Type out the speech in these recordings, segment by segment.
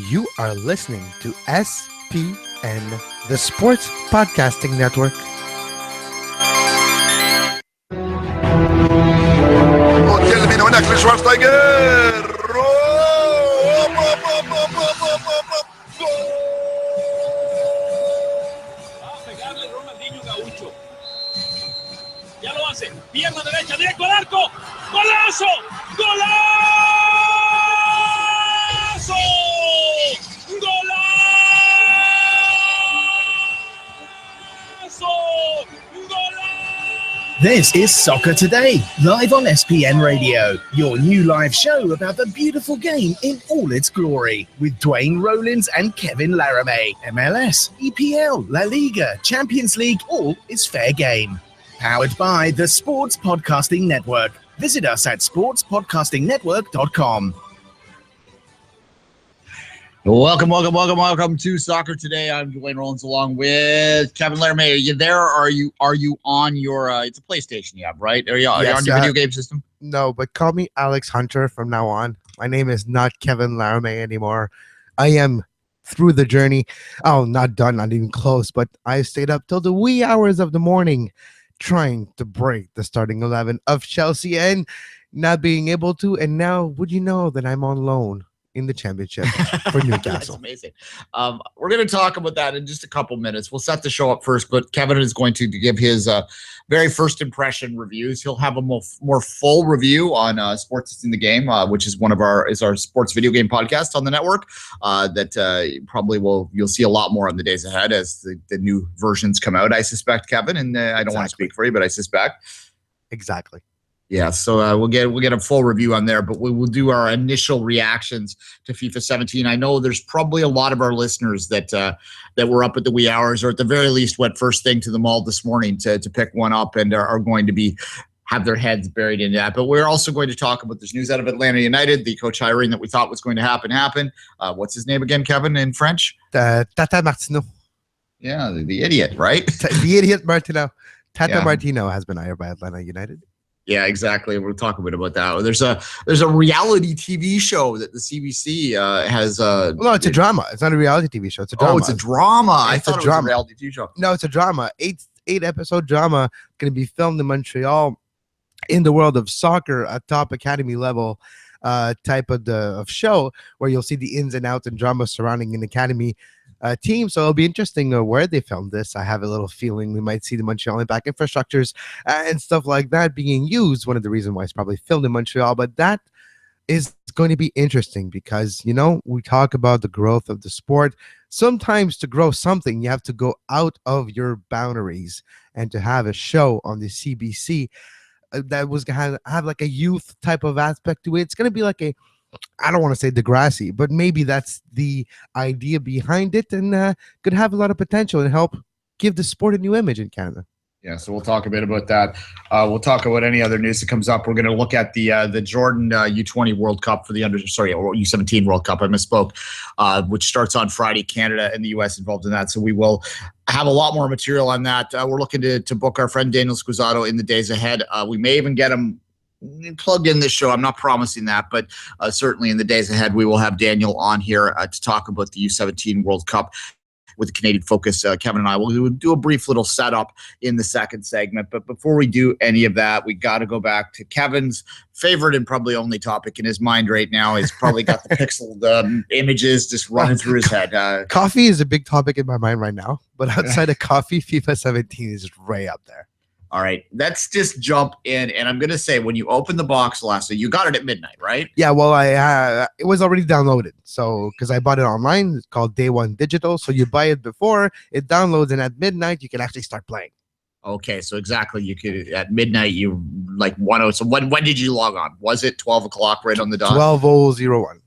You are listening to SPN, the Sports Podcasting Network. وتكلم هناك لشوارزنيجر. Pegarle Ronaldinho Gaucho. Ya lo hace. Pierna derecha, directo al arco. ¡Golazo! ¡Golazo! ¡Golazo! ¡Golazo! This is Soccer Today, live on SPN Radio, your new live show about the beautiful game in all its glory, with Duane, Rollins and Kevin Laramee. MLS, EPL, La Liga, Champions League, all is fair game. Powered by the Sports Podcasting Network. Visit us at sportspodcastingnetwork.com. Welcome to Soccer Today. I'm Duane Rollins along with Kevin Laramee. Are you there? Or are you on your it's a PlayStation you have, right? Are you on your video game system? No, but call me Alex Hunter from now on. My name is not Kevin Laramee anymore. I am through the journey. Oh, not done, not even close, but I stayed up till the wee hours of the morning trying to break the starting 11 of Chelsea and not being able to. And now, would you know that I'm on loan in the championship for Newcastle? That's amazing. We're going to talk about that in just a couple minutes. We'll set the show up first, but Kevin is going to give his very first impression reviews. He'll have a more full review on Sports in the Game, which is our sports video game podcast on the network. That probably you'll see a lot more in the days ahead as the new versions come out. I suspect, Kevin, and I don't want to speak for you, but I suspect. Exactly. Yeah, so we'll get a full review on there, but we will do our initial reactions to FIFA 17. I know there's probably a lot of our listeners that were up at the wee hours, or at the very least went first thing to the mall this morning to pick one up, and are going to have their heads buried in that. But we're also going to talk about this news out of Atlanta United, the coach hiring that we thought was going to happen. What's his name again, Kevin, in French? Tata Martino. Yeah, the idiot, right? The idiot Martino. Tata Yeah. Martino has been hired by Atlanta United. Yeah, exactly. We'll talk a bit about that. There's a reality TV show that the CBC has. No, it's a drama. It's not a reality TV show. It's a drama. Oh, it's a drama. I thought it was a drama. reality TV show. No, it's a drama. Eight episode drama going to be filmed in Montreal in the world of soccer, a top academy level type of show where you'll see the ins and outs and drama surrounding an academy team. So it'll be interesting where they filmed this. I have a little feeling we might see the Montreal Impact infrastructures and stuff like that being used. One of the reasons why it's probably filmed in Montreal, but that is going to be interesting because, we talk about the growth of the sport. Sometimes to grow something, you have to go out of your boundaries, and to have a show on the CBC that was going to have like a youth type of aspect to it. It's going to be like I don't want to say Degrassi, but maybe that's the idea behind it, and could have a lot of potential and help give the sport a new image in Canada. Yeah, so we'll talk a bit about that. We'll talk about any other news that comes up. We're going to look at the Jordan U20 World Cup for U17 World Cup. I misspoke, which starts on Friday. Canada and the U.S. involved in that, so we will have a lot more material on that. We're looking to book our friend Daniel Scusato in the days ahead. We may even get him plugged in this show. I'm not promising that, but certainly in the days ahead, we will have Daniel on here to talk about the U17 World Cup with a Canadian focus. Kevin and I will do a brief little setup in the second segment. But before we do any of that, we got to go back to Kevin's favorite and probably only topic in his mind right now. He's probably got the pixeled images just running through his head. Coffee is a big topic in my mind right now, but outside of coffee, FIFA 17 is way up there. All right, let's just jump in, and I'm going to say when you opened the box last night, you got it at midnight, right? Yeah, well, it was already downloaded, so because I bought it online. It's called Day One Digital, so you buy it before it downloads, and at midnight you can actually start playing. Okay, so exactly, you could at midnight you like 1:00. So when did you log on? Was it 12 o'clock right on the dot? 12:01.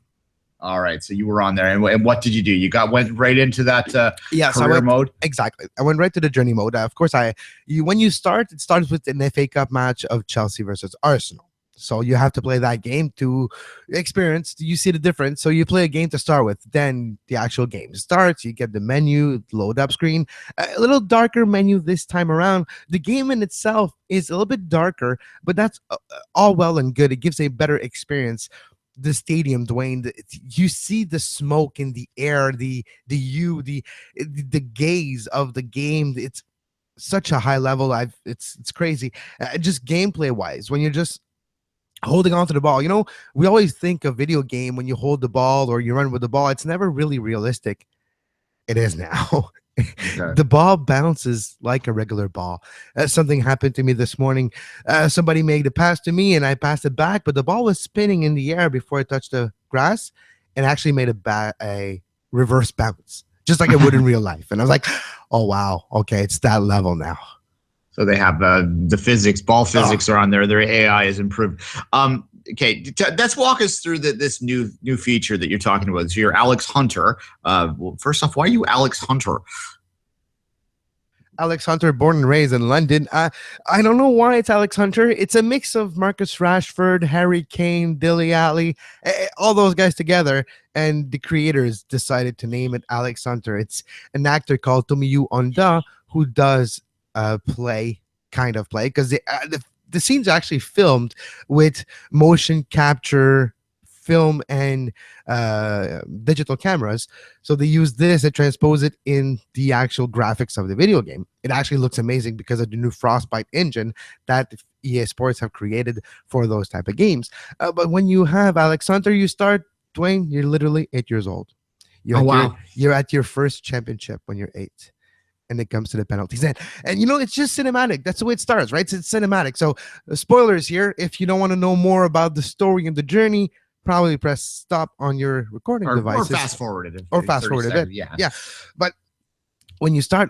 All right, so you were on there, and what did you do? You went right into that career mode? Exactly. I went right to the journey mode. Of course, when you start, it starts with an FA Cup match of Chelsea versus Arsenal. So you have to play that game to experience. You see the difference. So you play a game to start with. Then the actual game starts. You get the menu, load up screen. A little darker menu this time around. The game in itself is a little bit darker, but that's all well and good. It gives a better experience. the stadium, Duane, you see the smoke in the air, the gaze of the game. It's such a high level. It's crazy. Just gameplay wise, when you're just holding on to the ball, we always think of video game when you hold the ball or you run with the ball. It's never really realistic. It is now. Okay. The ball bounces like a regular ball. Something happened to me this morning. Somebody made a pass to me and I passed it back, but the ball was spinning in the air before it touched the grass and actually made a reverse bounce, just like it would in real life. And I was like, oh, wow. Okay, it's that level now. So they have the physics, ball physics are on there. Their AI is improved. Okay, let's walk us through this new feature that you're talking about. So you're Alex Hunter. Well, first off, why are you Alex Hunter? Alex Hunter, born and raised in London. I don't know why it's Alex Hunter. It's a mix of Marcus Rashford, Harry Kane, Dele Alli, all those guys together. And the creators decided to name it Alex Hunter. It's an actor called Tomiyu Onda who does play, because the scenes are actually filmed with motion capture film and digital cameras. So they use this and transpose it in the actual graphics of the video game. It actually looks amazing because of the new Frostbite engine that EA Sports have created for those type of games. But when you have Alex Hunter, you start, Duane, you're literally 8 years old. You're at your first championship when you're 8. And it comes to the penalties. And it's just cinematic. That's the way it starts, right? It's cinematic. So spoilers here. If you don't want to know more about the story and the journey, probably press stop on your recording devices. Or fast forward it. Or fast forward it. Yeah. But when you start,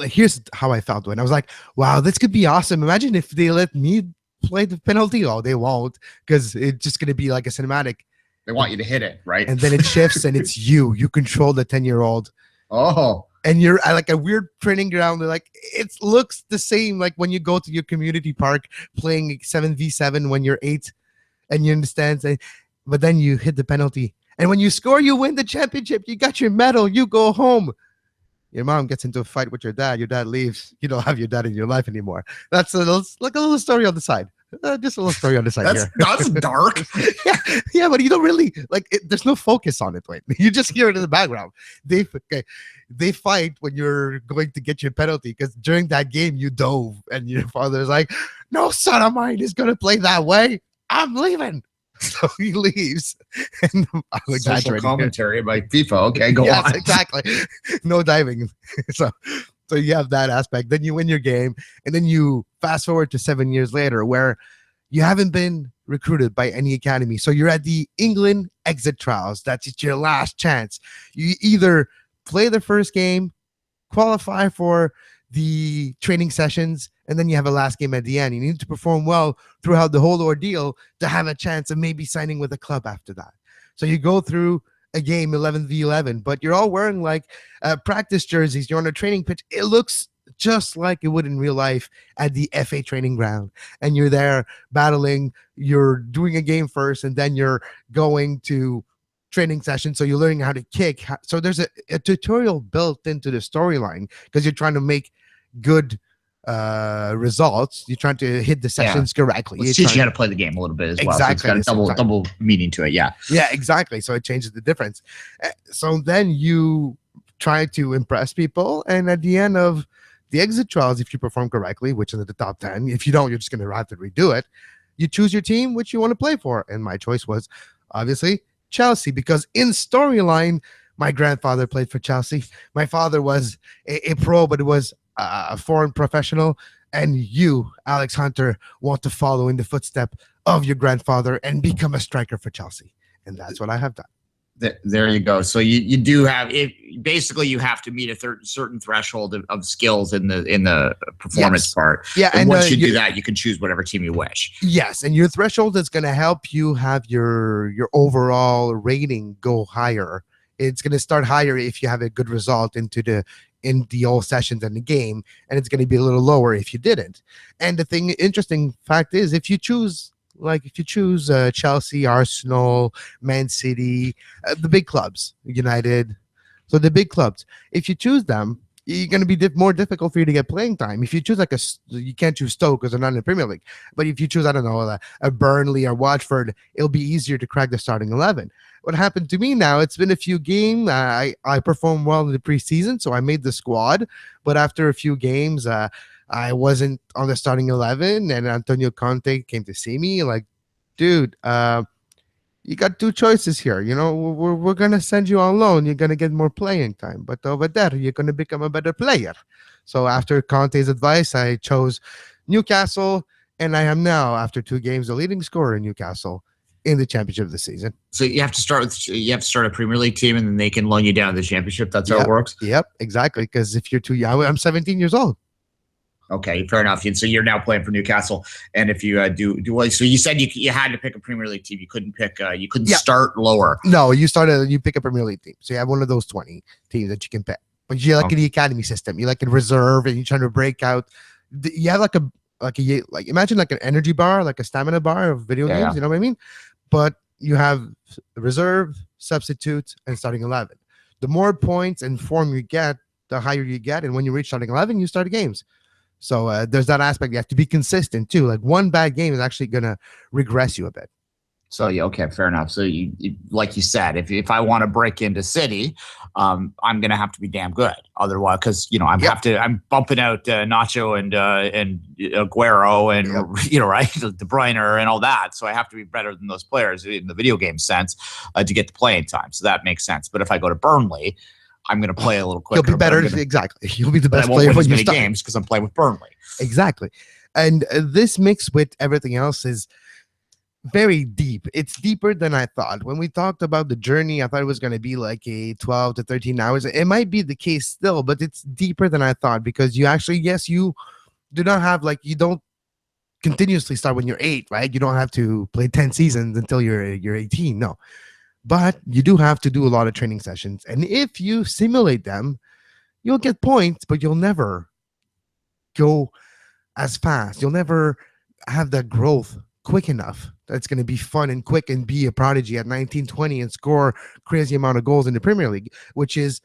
here's how I felt when I was like, wow, this could be awesome. Imagine if they let me play the penalty. Oh, they won't, because it's just going to be like a cinematic. They want you to hit it, right? And then it shifts and it's you. You control the 10-year-old. Oh. And you're at like a weird training ground. Like it looks the same like when you go to your community park playing 7v7 when you're 8 and you understand. But then you hit the penalty. And when you score, you win the championship. You got your medal. You go home. Your mom gets into a fight with your dad. Your dad leaves. You don't have your dad in your life anymore. That's like a little story on the side. Just a little story on the side. That's dark. yeah, but you don't really like it. There's no focus on it. Wait, you just hear it in the background. They fight when you're going to get your penalty because during that game you dove, and your father's like, "No son of mine is going to play that way. I'm leaving." So he leaves. And I'm social commentary by FIFA. Okay, go on. Yes, exactly. No diving. So you have that aspect. Then you win your game, and then you fast forward to 7 years later where you haven't been recruited by any academy. So you're at the England exit trials. That's your last chance. You either play the first game, qualify for the training sessions, and then you have a last game at the end. You need to perform well throughout the whole ordeal to have a chance of maybe signing with a club after that. So you go through a game 11v11, but you're all wearing like practice jerseys. You're on a training pitch. It looks just like it would in real life at the FA training ground, and you're there battling. You're doing a game first, and then you're going to training session. So you're learning how to kick. So there's a tutorial built into the storyline because you're trying to make good results. You're trying to hit the sessions correctly. It's teaching you how to play the game a little bit as well. Exactly. So it's got a double meaning to it. Yeah, exactly. So it changes the difference. So then you try to impress people, and at the end of the exit trials, if you perform correctly, which is in the top 10, if you don't, you're just going to have to redo it. You choose your team which you want to play for, and my choice was obviously Chelsea, because in storyline, my grandfather played for Chelsea. My father was a pro, but it was a foreign professional, and you, Alex Hunter, want to follow in the footstep of your grandfather and become a striker for Chelsea, and that's what I have done. There you go. So you do have it. Basically, you have to meet a certain threshold of skills in the performance part. Yeah, and once you do that, you can choose whatever team you wish. Yes, and your threshold is going to help you have your overall rating go higher. It's going to start higher if you have a good result in the all sessions in the game, and it's going to be a little lower if you didn't. And the interesting fact is, if you choose Chelsea, Arsenal, Man City, the big clubs, United, so the big clubs, if you choose them, you're going to be more difficult for you to get playing time. If you choose you can't choose Stoke because they're not in the Premier League. But if you choose, I don't know, a Burnley or Watford, it'll be easier to crack the starting 11. What happened to me now, it's been a few games. I performed well in the preseason, so I made the squad. But after a few games, I wasn't on the starting 11, and Antonio Conte came to see me like, dude, you got two choices here. We're going to send you on loan. You're going to get more playing time. But over there, you're going to become a better player. So after Conte's advice, I chose Newcastle, and I am now, after 2 games, the leading scorer in Newcastle in the championship of the season. So you have to start a Premier League team, and then they can loan you down to the championship. That's how it works? Yep, exactly. Because if you're too young, I'm 17 years old. Okay, fair enough. And so you're now playing for Newcastle, and if you do well, so you said you had to pick a Premier League team. You couldn't pick. You couldn't start lower. No, you pick a Premier League team. So you have one of those 20 teams that you can pick. But you like in the academy system. You like in reserve, and you're trying to break out. You have like imagine like an energy bar, like a stamina bar of video games. Yeah. You know what I mean? But you have reserve, substitute, and starting 11. The more points and form you get, the higher you get. And when you reach starting 11, you start games. So there's that aspect. You have to be consistent too. Like one bad game is actually going to regress you a bit. So, okay, fair enough. So you like you said, if I want to break into City, I'm going to have to be damn good. Otherwise, because, I'm bumping out Nacho and Aguero and, right, De Bruyne and all that. So I have to be better than those players in the video game sense to get the playing time. So that makes sense. But if I go to Burnley, I'm going to play a little quicker. You'll be better. Exactly. You'll be the best player when you start games because I'm playing with Burnley. Exactly. And this mix with everything else is very deep. It's deeper than I thought. When we talked about the journey, I thought it was going to be like a 12 to 13 hours. It might be the case still, but it's deeper than I thought because you actually, you do not have you don't continuously start when you're 8, right? You don't have to play 10 seasons until you're 18. No. But you do have to do a lot of training sessions. And if you simulate them, you'll get points, but you'll never go as fast. You'll never have that growth quick enough. That's going to be fun and quick and be a prodigy at 19, 20 and score crazy amount of goals in the Premier League, which is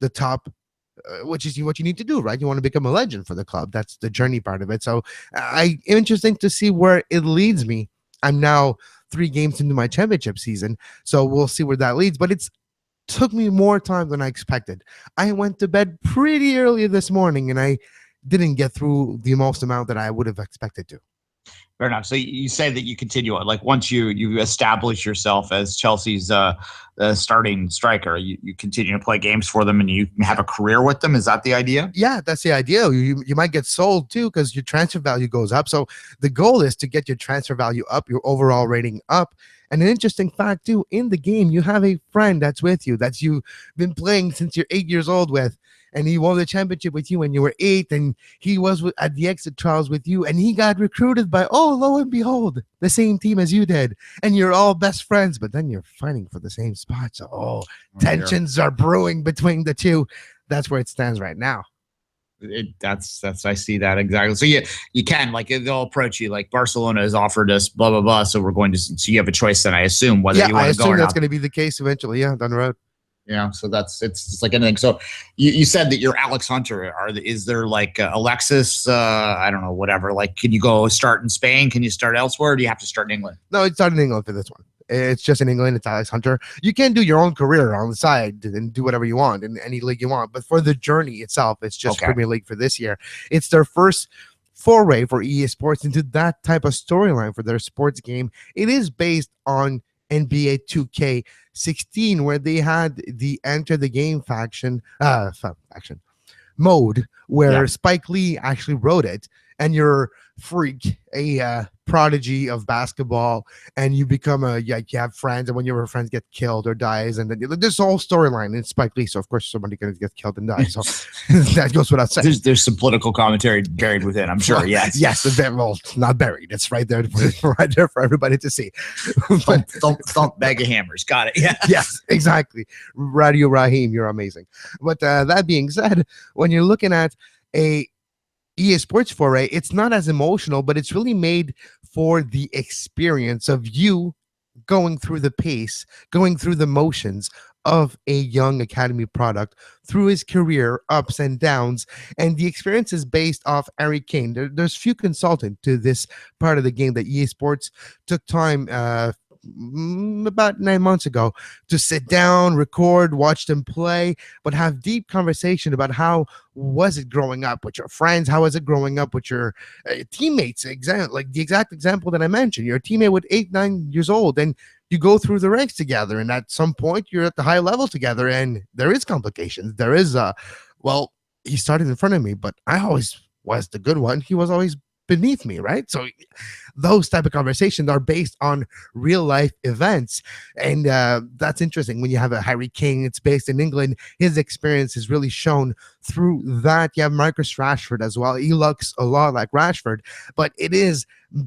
the top, which is what you need to do, right? You want to become a legend for the club. That's the journey part of it. So interesting to see where it leads me. I'm now 3 games into my championship season, so we'll see where that leads. But it's took me more time than I expected. I went to bed pretty early this morning, and I didn't get through the most amount that I would have expected to. Fair enough. So you say that you continue on, like once you establish yourself as Chelsea's starting striker, you continue to play games for them and you have a career with them. Is that the idea? Yeah, that's the idea. You might get sold too because your transfer value goes up. So the goal is to get your transfer value up, your overall rating up. And an interesting fact too, in the game, you have a friend that's with you, that's you've been playing since you're 8 years old with. And he won the championship with you when you were 8, and he was at the exit trials with you, and he got recruited by, lo and behold, the same team as you did, and you're all best friends, but then you're fighting for the same spot. So, tensions are brewing between the two. That's where it stands right now. That's I see that exactly. So you can, like, they'll approach you like Barcelona has offered us blah blah blah. So we're going to. So you have a choice then, I assume, whether you want to go or not. I assume that's going to be the case eventually. Yeah, down the road. Yeah, so it's like anything. So you said that you're Alex Hunter. Is there like Alexis? I don't know, whatever. Like, can you go start in Spain? Can you start elsewhere? Or do you have to start in England? No, it's started in England for this one. It's just in England. It's Alex Hunter. You can do your own career on the side and do whatever you want in any league you want. But for the journey itself, it's just Premier League for this year. It's their first foray for EA Sports into that type of storyline for their sports game. It is based on NBA 2K16, where they had the Enter the Game faction mode, where Spike Lee actually wrote it, and you're Freak, a prodigy of basketball, and you become you have friends, and when your friends get killed or dies, and then this whole storyline in Spike Lee. So of course somebody gonna get killed and die. So that goes without saying. There's some political commentary buried within, I'm sure. Yes, well, not buried. It's right there, right there for everybody to see. But thump bag of hammers. Got it. Yeah. Yes, exactly. Radio Raheem, you're amazing. But that being said, when you're looking at a EA Sports foray, it's not as emotional, but it's really made for the experience of you going through the pace, going through the motions of a young academy product through his career ups and downs, and the experience is based off Harry Kane. There's few consultants to this part of the game that EA Sports took time about 9 months ago to sit down, record, watch them play, but have deep conversation about how was it growing up with your friends, how was it growing up with your teammates. Like the exact example that I mentioned, you're a teammate with 8-9 years old, and you go through the ranks together, and at some point you're at the high level together, and there is complications. There is well, he started in front of me, but I always was the good one. He was always beneath me, right? So those type of conversations are based on real life events, and that's interesting. When you have a Harry Kane, it's based in England, his experience is really shown through that. You have Marcus Rashford as well. He looks a lot like Rashford, but it is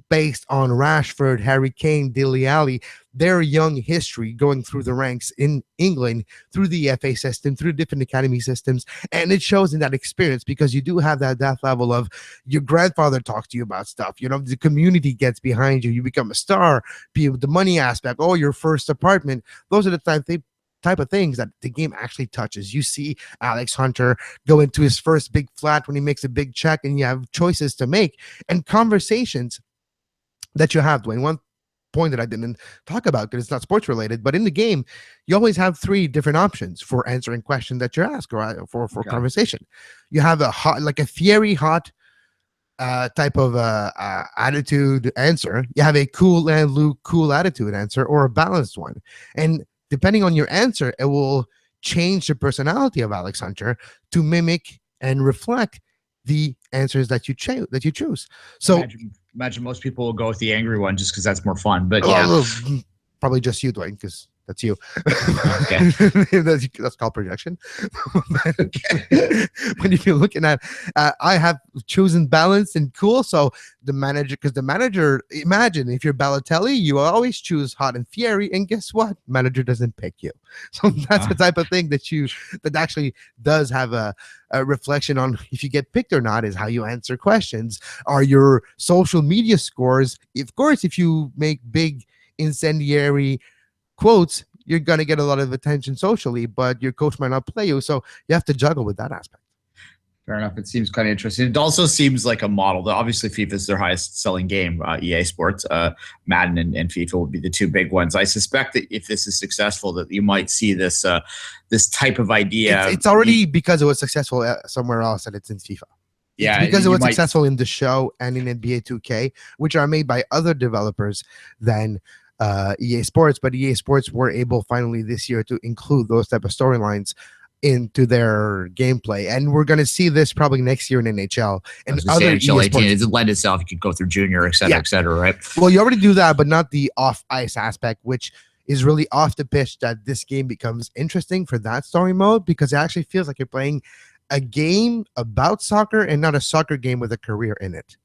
based on Rashford, Harry Kane, Dele Alli, their young history going through the ranks in England, through the FA system, through different academy systems. And it shows in that experience, because you do have that level of your grandfather talks to you about stuff. You know, the community gets behind you. You become a star. The money aspect, your first apartment. Those are the type of things that the game actually touches. You see Alex Hunter go into his first big flat when he makes a big check, and you have choices to make and conversations that you have. Duane, one point that I didn't talk about because it's not sports related, but in the game, you always have 3 different options for answering questions that you're asked, or for conversation. You have a hot, like a fiery hot type of attitude answer. You have a cool attitude answer, or a balanced one. And depending on your answer, it will change the personality of Alex Hunter to mimic and reflect the answers that you choose. So imagine most people will go with the angry one just because that's more fun. But yeah, probably just you, Duane, because that's you. Okay. that's called projection. But if you're looking at, I have chosen balanced and cool. So the manager, imagine if you're Balotelli, you always choose hot and fiery, and guess what? Manager doesn't pick you. So that's the type of thing that actually does have a reflection on if you get picked or not, is how you answer questions. Are your social media scores? Of course, if you make big incendiary quotes, you're going to get a lot of attention socially, but your coach might not play you. So you have to juggle with that aspect. Fair enough. It seems kind of interesting. It also seems like a model. Obviously, FIFA is their highest selling game, EA Sports. Madden and FIFA will be the 2 big ones. I suspect that if this is successful, that you might see this this type of idea. It's already because it was successful somewhere else, and it's in FIFA. Yeah, it's because it was successful in the show and in NBA 2K, which are made by other developers than EA Sports, but EA Sports were able finally this year to include those type of storylines into their gameplay, and we're going to see this probably next year in NHL and other NHL EA 18. It's lend itself. You could go through junior, et cetera, right? Well, you already do that, but not the off ice aspect, which is really off the pitch. That this game becomes interesting for that story mode, because it actually feels like you're playing a game about soccer and not a soccer game with a career in it.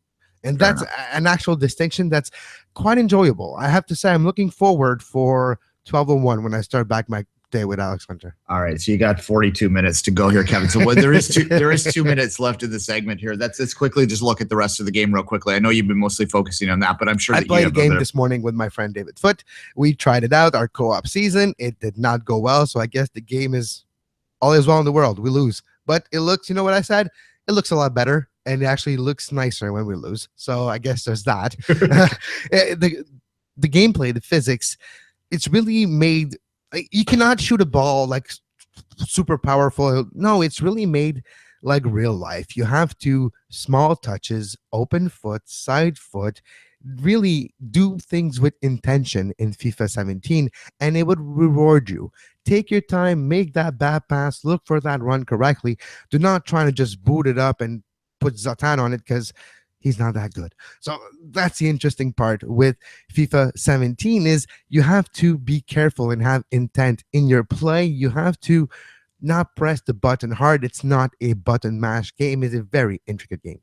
And that's an actual distinction that's quite enjoyable. I have to say, I'm looking forward for 12:01 when I start back my day with Alex Hunter. All right, so you got 42 minutes to go here, Kevin. So there is 2 minutes left in the segment here. Let's quickly just look at the rest of the game real quickly. I know you've been mostly focusing on that, but I'm sure I played a game this morning with my friend David Foote. We tried it out, our co-op season. It did not go well, so I guess the game is all is well in the world. We lose, but it looks, you know what I said? It looks a lot better. And it actually looks nicer when we lose. So I guess there's that. The gameplay, the physics, it's really made. You cannot shoot a ball like super powerful. No, it's really made like real life. You have to small touches, open foot, side foot, really do things with intention in FIFA 17, and it would reward you. Take your time, make that bad pass, look for that run correctly. Do not try to just boot it up and put Zlatan on it, because he's not that good. So that's the interesting part with FIFA 17, is you have to be careful and have intent in your play. You have to not press the button hard. It's not a button mash game. It's a very intricate game.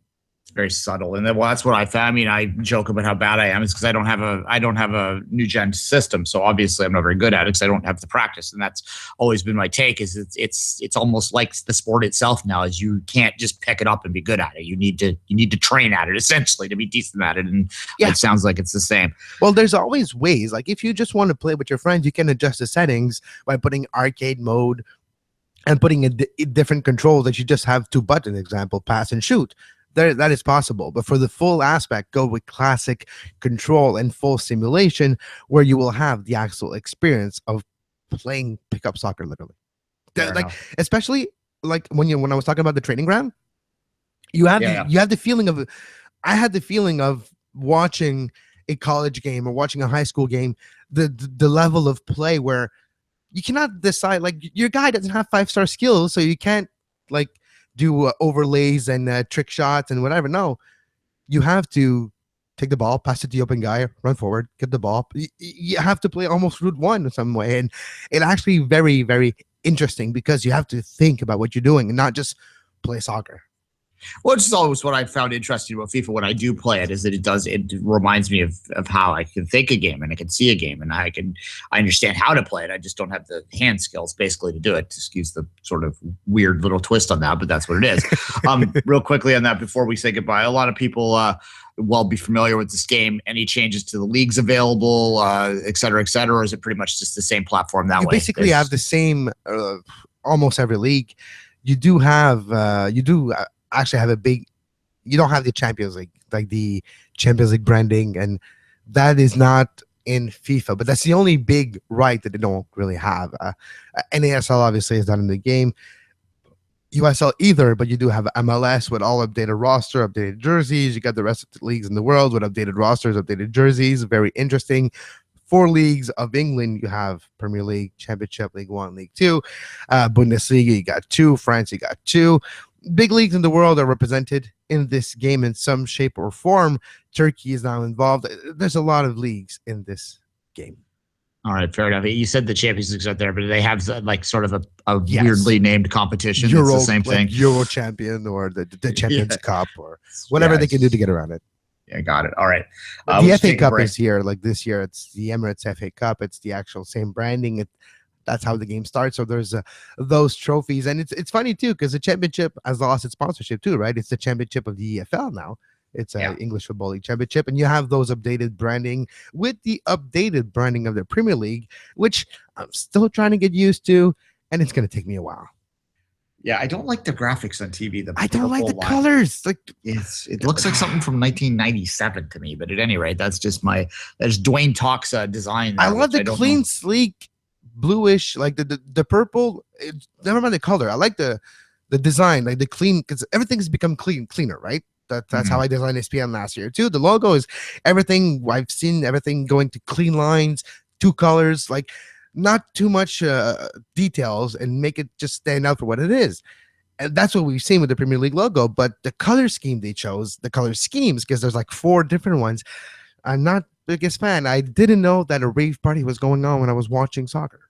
Very subtle, and then that's what I found. I mean, I joke about how bad I am. It's because I don't have a new gen system, so obviously I'm not very good at it because I don't have the practice, and that's always been my take. Is it's almost like the sport itself now. Is you can't just pick it up and be good at it. You need to train at it essentially to be decent at it, and it sounds like it's the same. Well, there's always ways. Like if you just want to play with your friends, you can adjust the settings by putting arcade mode and putting in different controls that you just have 2 buttons. Example, pass and shoot. That is possible, but for the full aspect, go with classic control and full simulation, where you will have the actual experience of playing pickup soccer, literally. Especially like when I was talking about the training ground, you have the feeling of. I had the feeling of watching a college game or watching a high school game. The level of play where you cannot decide, like your guy doesn't have 5-star skills, so you can't like do overlays and trick shots and whatever. No, you have to take the ball, pass it to the open guy, run forward, get the ball. You have to play almost route one in some way. And it actually very, very interesting because you have to think about what you're doing and not just play soccer. Well, it's always what I found interesting about FIFA when I do play it is that it reminds me of how I can think a game and I can see a game and I understand how to play it. I just don't have the hand skills basically to do it. Excuse the sort of weird little twist on that, but that's what it is. Real quickly on that before we say goodbye, a lot of people will be familiar with this game. Any changes to the leagues available, et cetera, or is it pretty much just the same platform that way? You basically have the same almost every league. You do actually have you don't have the Champions League, like the Champions League branding, and that is not in FIFA, but that's the only big right that they don't really have. NASL obviously is not in the game, USL either, but you do have MLS with all updated roster, updated jerseys. You got the rest of the leagues in the world with updated rosters, updated jerseys. Very interesting. 4 leagues of England, you have Premier League, Championship, League 1, League 2, Bundesliga, you got 2, France, you got 2. Big leagues in the world are represented in this game in some shape or form. Turkey is now involved. There's a lot of leagues in this game. All right, fair enough. You said the Champions League's out there, but they have like sort of a weirdly named competition. It's the same thing. Euro champion or the Champions Cup or whatever they can do to get around it. Yeah, got it. All right. The FA Cup is here. Like this year, it's the Emirates FA Cup. It's the actual same branding. That's how the game starts. So there's those trophies. And it's funny, too, because the championship has lost its sponsorship, too, right? It's the championship of the EFL now. It's a English Football League Championship. And you have those updated branding with the updated branding of the Premier League, which I'm still trying to get used to. And it's going to take me a while. Yeah, I don't like the graphics on TV. I don't like the colors. Like it looks like something from 1997 to me. But at any rate, that's Duane Talk's design. I love the clean, sleek, bluish, like the purple. Never mind the color. I like the design, like the clean, because everything has become cleaner, right? That's how I designed SPN last year too. The logo is everything. I've seen everything going to clean lines, 2 colors, like not too much details, and make it just stand out for what it is. And that's what we've seen with the Premier League logo. But the color scheme they chose, the color schemes, because there's like 4 different ones. I'm not the biggest fan. I didn't know that a rave party was going on when I was watching soccer.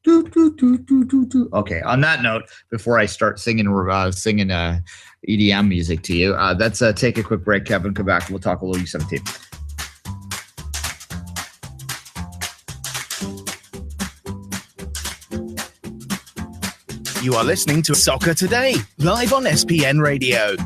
Okay. On that note, before I start singing EDM music to you, let's take a quick break, Kevin. Come back. We'll talk a little U17. You are listening to Soccer Today, live on SPN Radio.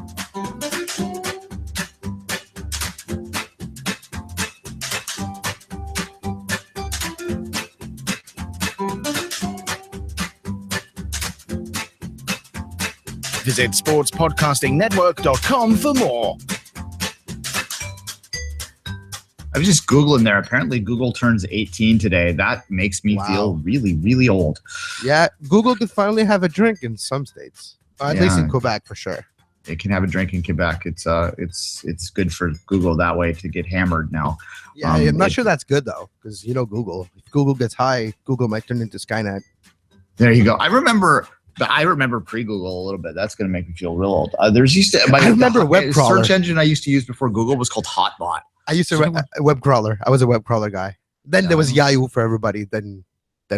Visit sportspodcastingnetwork.com for more. I was just Googling there. Apparently, Google turns 18 today. That makes me feel really, really old. Yeah, Google could finally have a drink in some states. At least in Quebec, for sure. It can have a drink in Quebec. It's good for Google that way to get hammered now. Yeah, I'm not sure that's good, though, because, Google. If Google gets high, Google might turn into Skynet. There you go. I remember pre-Google a little bit. That's going to make me feel real old. I remember web crawler. Search engine I used to use before Google was called Hotbot. I used to web crawler. I was a web crawler guy. Then there was Yahoo for everybody. Then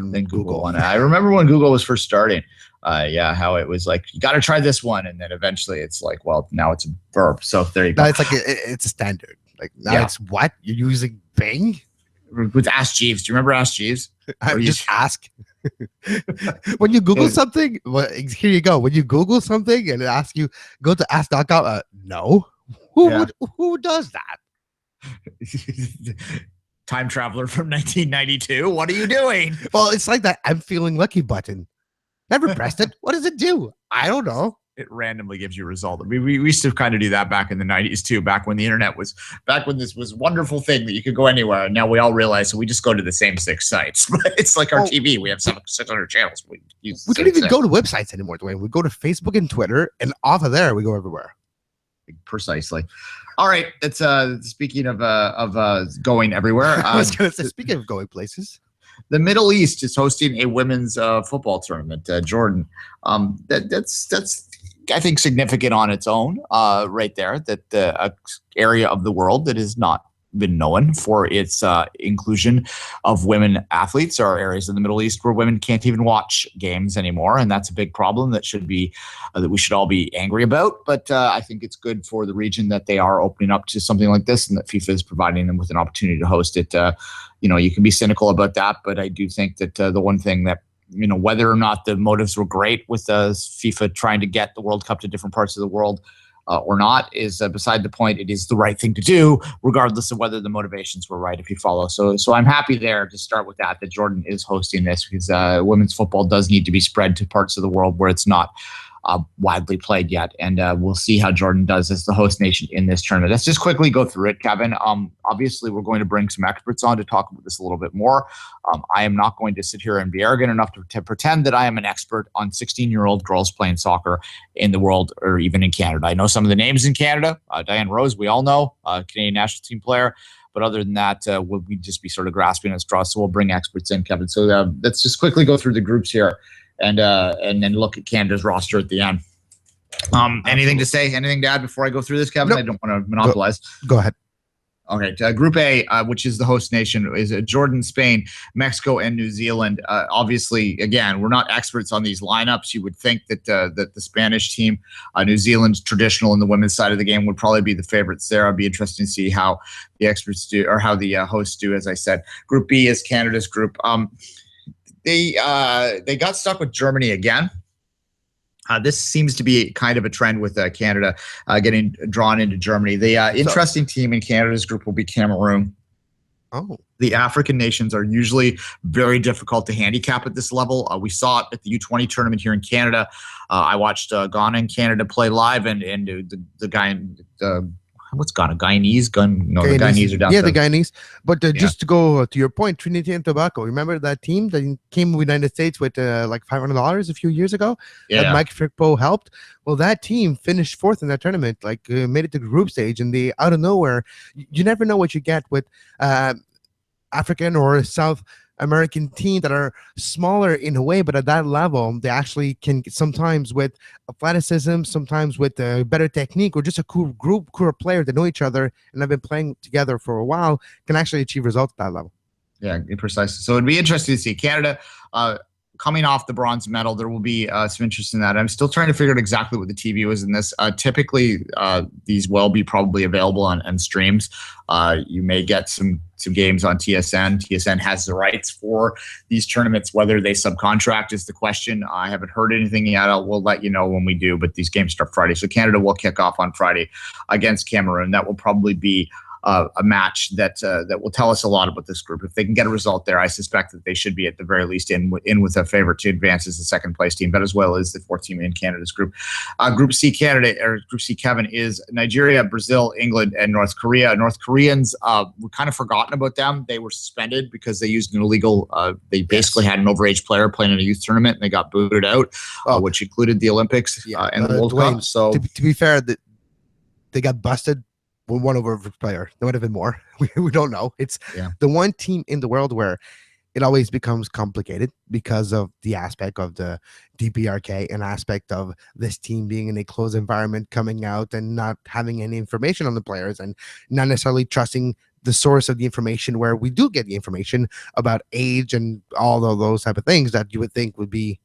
than Google. One. I remember when Google was first starting. How it was like, you got to try this one, and then eventually it's like, well, now it's a verb. So there you go. Now it's like it's a standard. Like now it's what you're using Bing with Ask Jeeves. Do you remember Ask Jeeves? Just ask. When you Google something, well, here you go. When you Google something and it asks you, go to ask.com. No, who does that? Time traveler from 1992. What are you doing? Well, it's like that I'm feeling lucky button. Never pressed it. What does it do? I don't know. It randomly gives you a result. We used to kind of do that back in the 90s too, back when the internet was, back when this was a wonderful thing that you could go anywhere. And now we all realize we just go to the same 6 sites. It's like our TV. We have 600 channels. We don't even go to websites anymore, Duane. We go to Facebook and Twitter, and off of there, we go everywhere. Precisely. All right. That's speaking of going everywhere. I was going to say, speaking of going places, the Middle East is hosting a women's football tournament. Jordan, that's I think significant on its own, right there. That the area of the world that has not been known for its inclusion of women athletes are areas in the Middle East where women can't even watch games anymore, and that's a big problem that should be that we should all be angry about. But I think it's good for the region that they are opening up to something like this, and that FIFA is providing them with an opportunity to host it. You can be cynical about that, but I do think that the one thing that, whether or not the motives were great with FIFA trying to get the World Cup to different parts of the world or not is beside the point. It is the right thing to do, regardless of whether the motivations were right, if you follow. So I'm happy there to start with that Jordan is hosting this, because women's football does need to be spread to parts of the world where it's not widely played yet. And we'll see how Jordan does as the host nation in this tournament. Let's just quickly go through it, Kevin. Obviously, we're going to bring some experts on to talk about this a little bit more. I am not going to sit here and be arrogant enough to pretend that I am an expert on 16-year-old girls playing soccer in the world or even in Canada. I know some of the names in Canada. Diane Rose, we all know, Canadian national team player. But other than that, we'd just be sort of grasping at straws. So we'll bring experts in, Kevin. So let's just quickly go through the groups here. And then look at Canada's roster at the end. Anything to say? Anything to add before I go through this, Kevin? Nope. I don't want to monopolize. Go ahead. Okay. Group A, which is the host nation, is Jordan, Spain, Mexico, and New Zealand. Obviously, again, we're not experts on these lineups. You would think that the Spanish team, New Zealand's traditional in the women's side of the game, would probably be the favorites there. It'd be interesting to see how the experts do, or how the hosts do, as I said. Group B is Canada's group. They got stuck with Germany again. This seems to be kind of a trend with Canada getting drawn into Germany. The interesting team in Canada's group will be Cameroon. Oh. The African nations are usually very difficult to handicap at this level. We saw it at the U20 tournament here in Canada. I watched Ghana and Canada play live, and the guy what's Ghana? Guyanese? The Guyanese are down. Yeah, the Guyanese. But just to go to your point, Trinity and Tobago. Remember that team that came to the United States with like $500 a few years ago? Yeah. That Mike Firpo helped. Well, that team finished 4th in that tournament, made it to the group stage, and they, out of nowhere, you never know what you get with African or South American team that are smaller in a way, but at that level, they actually can sometimes with athleticism, sometimes with better technique, or just a cool of players that know each other and have been playing together for a while, can actually achieve results at that level. Yeah, precisely. So it'd be interesting to see Canada coming off the bronze medal. There will be some interest in that. I'm still trying to figure out exactly what the TV was in this. Typically, these will be probably available on streams. You may get some games on TSN. TSN has the rights for these tournaments. Whether they subcontract is the question. I haven't heard anything yet. We'll let you know when we do, but these games start Friday. So Canada will kick off on Friday against Cameroon. That will probably be a match that will tell us a lot about this group. If they can get a result there, I suspect that they should be at the very least in with a favorite to advance as the second place team, but as well as the 4th team in Canada's group. Group C, Group C, Kevin, is Nigeria, Brazil, England, and North Korea. North Koreans, we kind of forgotten about them. They were suspended because they used an illegal. They basically had an overage player playing in a youth tournament, and they got booted out, which included the Olympics and the World Cup. So to be fair, they got busted. One over player. There would have been more. We don't know. It's the one team in the world where it always becomes complicated because of the aspect of the DPRK and aspect of this team being in a closed environment, coming out and not having any information on the players and not necessarily trusting the source of the information where we do get the information about age and all of those type of things that you would think would be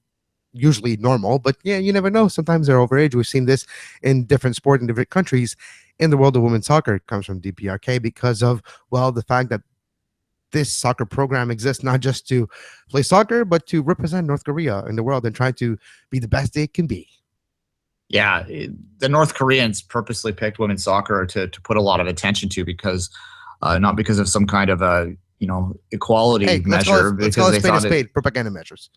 usually normal. But yeah, you never know. Sometimes they're overage. We've seen this in different sports in different countries. In the world of women's soccer, it comes from DPRK because of, well, the fact that this soccer program exists not just to play soccer, but to represent North Korea in the world and try to be the best it can be. Yeah, the North Koreans purposely picked women's soccer to put a lot of attention to because not because of some kind of a equality measure. Let's call it spade, propaganda measures.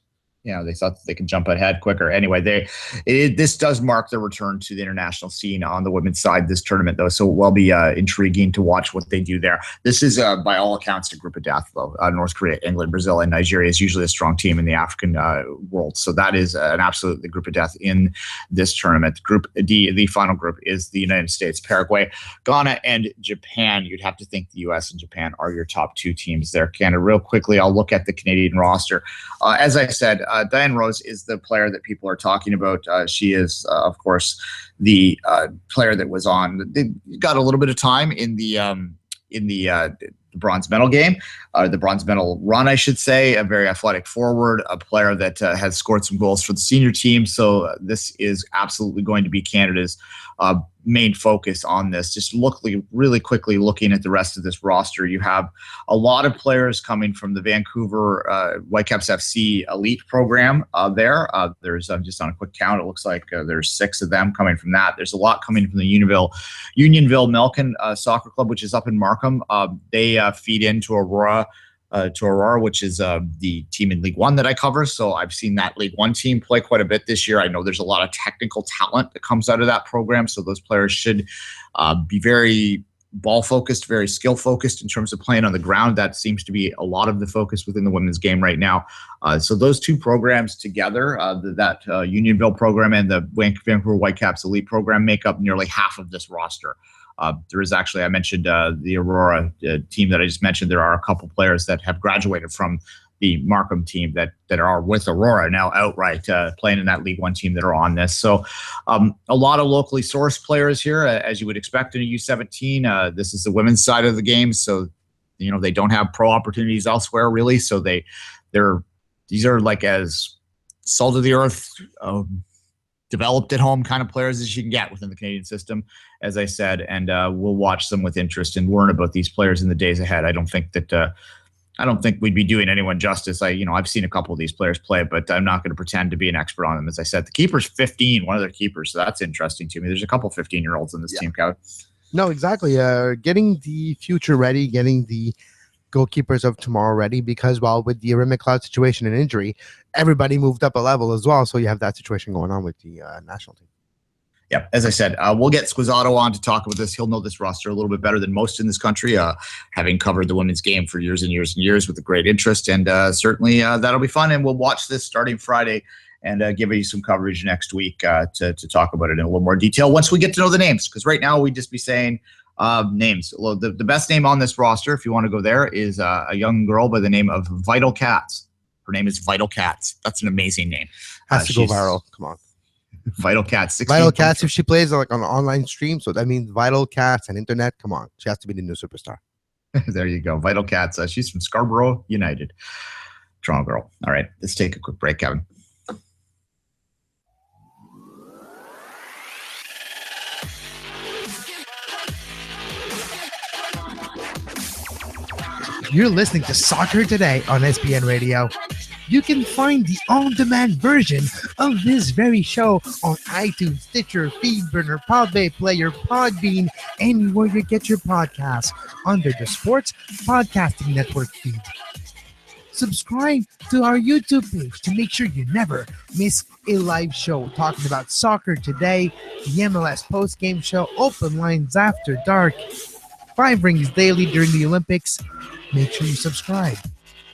They thought they could jump ahead quicker. Anyway, this does mark the return to the international scene on the women's side this tournament, though, so it will be intriguing to watch what they do there. This is, by all accounts, a group of death, though. North Korea, England, Brazil, and Nigeria is usually a strong team in the African world, so that is an absolutely group of death in this tournament. Group D, the final group, is the United States, Paraguay, Ghana, and Japan. You'd have to think the U.S. and Japan are your top two teams there. Canada, real quickly, I'll look at the Canadian roster. As I said, Diane Rose is the player that people are talking about. She is, of course, the player that was on. They got a little bit of time in the bronze medal game, the bronze medal run, I should say. A very athletic forward, a player that has scored some goals for the senior team. So this is absolutely going to be Canada's main focus on this. Just really quickly looking at the rest of this roster, you have a lot of players coming from the Vancouver Whitecaps FC elite program there. There's just on a quick count, it looks like there's 6 of them coming from that. There's a lot coming from the Unionville Melkin Soccer Club, which is up in Markham. They feed into Aurora, which is the team in League One that I cover. So I've seen that League One team play quite a bit this year. I know there's a lot of technical talent that comes out of that program. So those players should be very ball focused, very skill focused in terms of playing on the ground. That seems to be a lot of the focus within the women's game right now. So those two programs together, that Unionville program and the Vancouver Whitecaps elite program, make up nearly half of this roster. There is actually, I mentioned the Aurora team that I just mentioned. There are a couple players that have graduated from the Markham team that are with Aurora now outright playing in that League One team that are on this. So a lot of locally sourced players here, as you would expect in a U17. This is the women's side of the game. So, they don't have pro opportunities elsewhere, really. So these are like as salt of the earth, developed at home kind of players as you can get within the Canadian system, as I said, and we'll watch them with interest and learn about these players in the days ahead. I don't think we'd be doing anyone justice. I've seen a couple of these players play, but I'm not going to pretend to be an expert on them. As I said, the keeper's 15, one of their keepers, so that's interesting to me. There's a couple 15-year-olds in this team, Kevin. No, exactly. Getting the future ready, getting the goalkeepers of tomorrow ready, because with the Arim McLeod situation and injury, everybody moved up a level as well. So you have that situation going on with the national team. Yeah, as I said, we'll get Squizzato on to talk about this. He'll know this roster a little bit better than most in this country, having covered the women's game for years and years and years with a great interest. And certainly that'll be fun. And we'll watch this starting Friday and give you some coverage next week to talk about it in a little more detail once we get to know the names. Because right now we'd just be saying names. Well, the best name on this roster, if you want to go there, is a young girl by the name of Vital Cats. Her name is Vital Cats. That's an amazing name. Has to go viral. Come on. Vital Cats. Vital Cats, if she plays on an online stream, so that means Vital Cats and internet. Come on. She has to be the new superstar. There you go. Vital Cats. She's from Scarborough United. Toronto girl. All right. Let's take a quick break, Kevin. You're listening to Soccer Today on SPN Radio. You can find the on-demand version of this very show on iTunes, Stitcher, FeedBurner, Podbay Player, Podbean, anywhere you get your podcasts under the Sports Podcasting Network feed. Subscribe to our YouTube page to make sure you never miss a live show talking about soccer today, the MLS post-game show, open lines after dark, 5 rings daily during the Olympics. Make sure you subscribe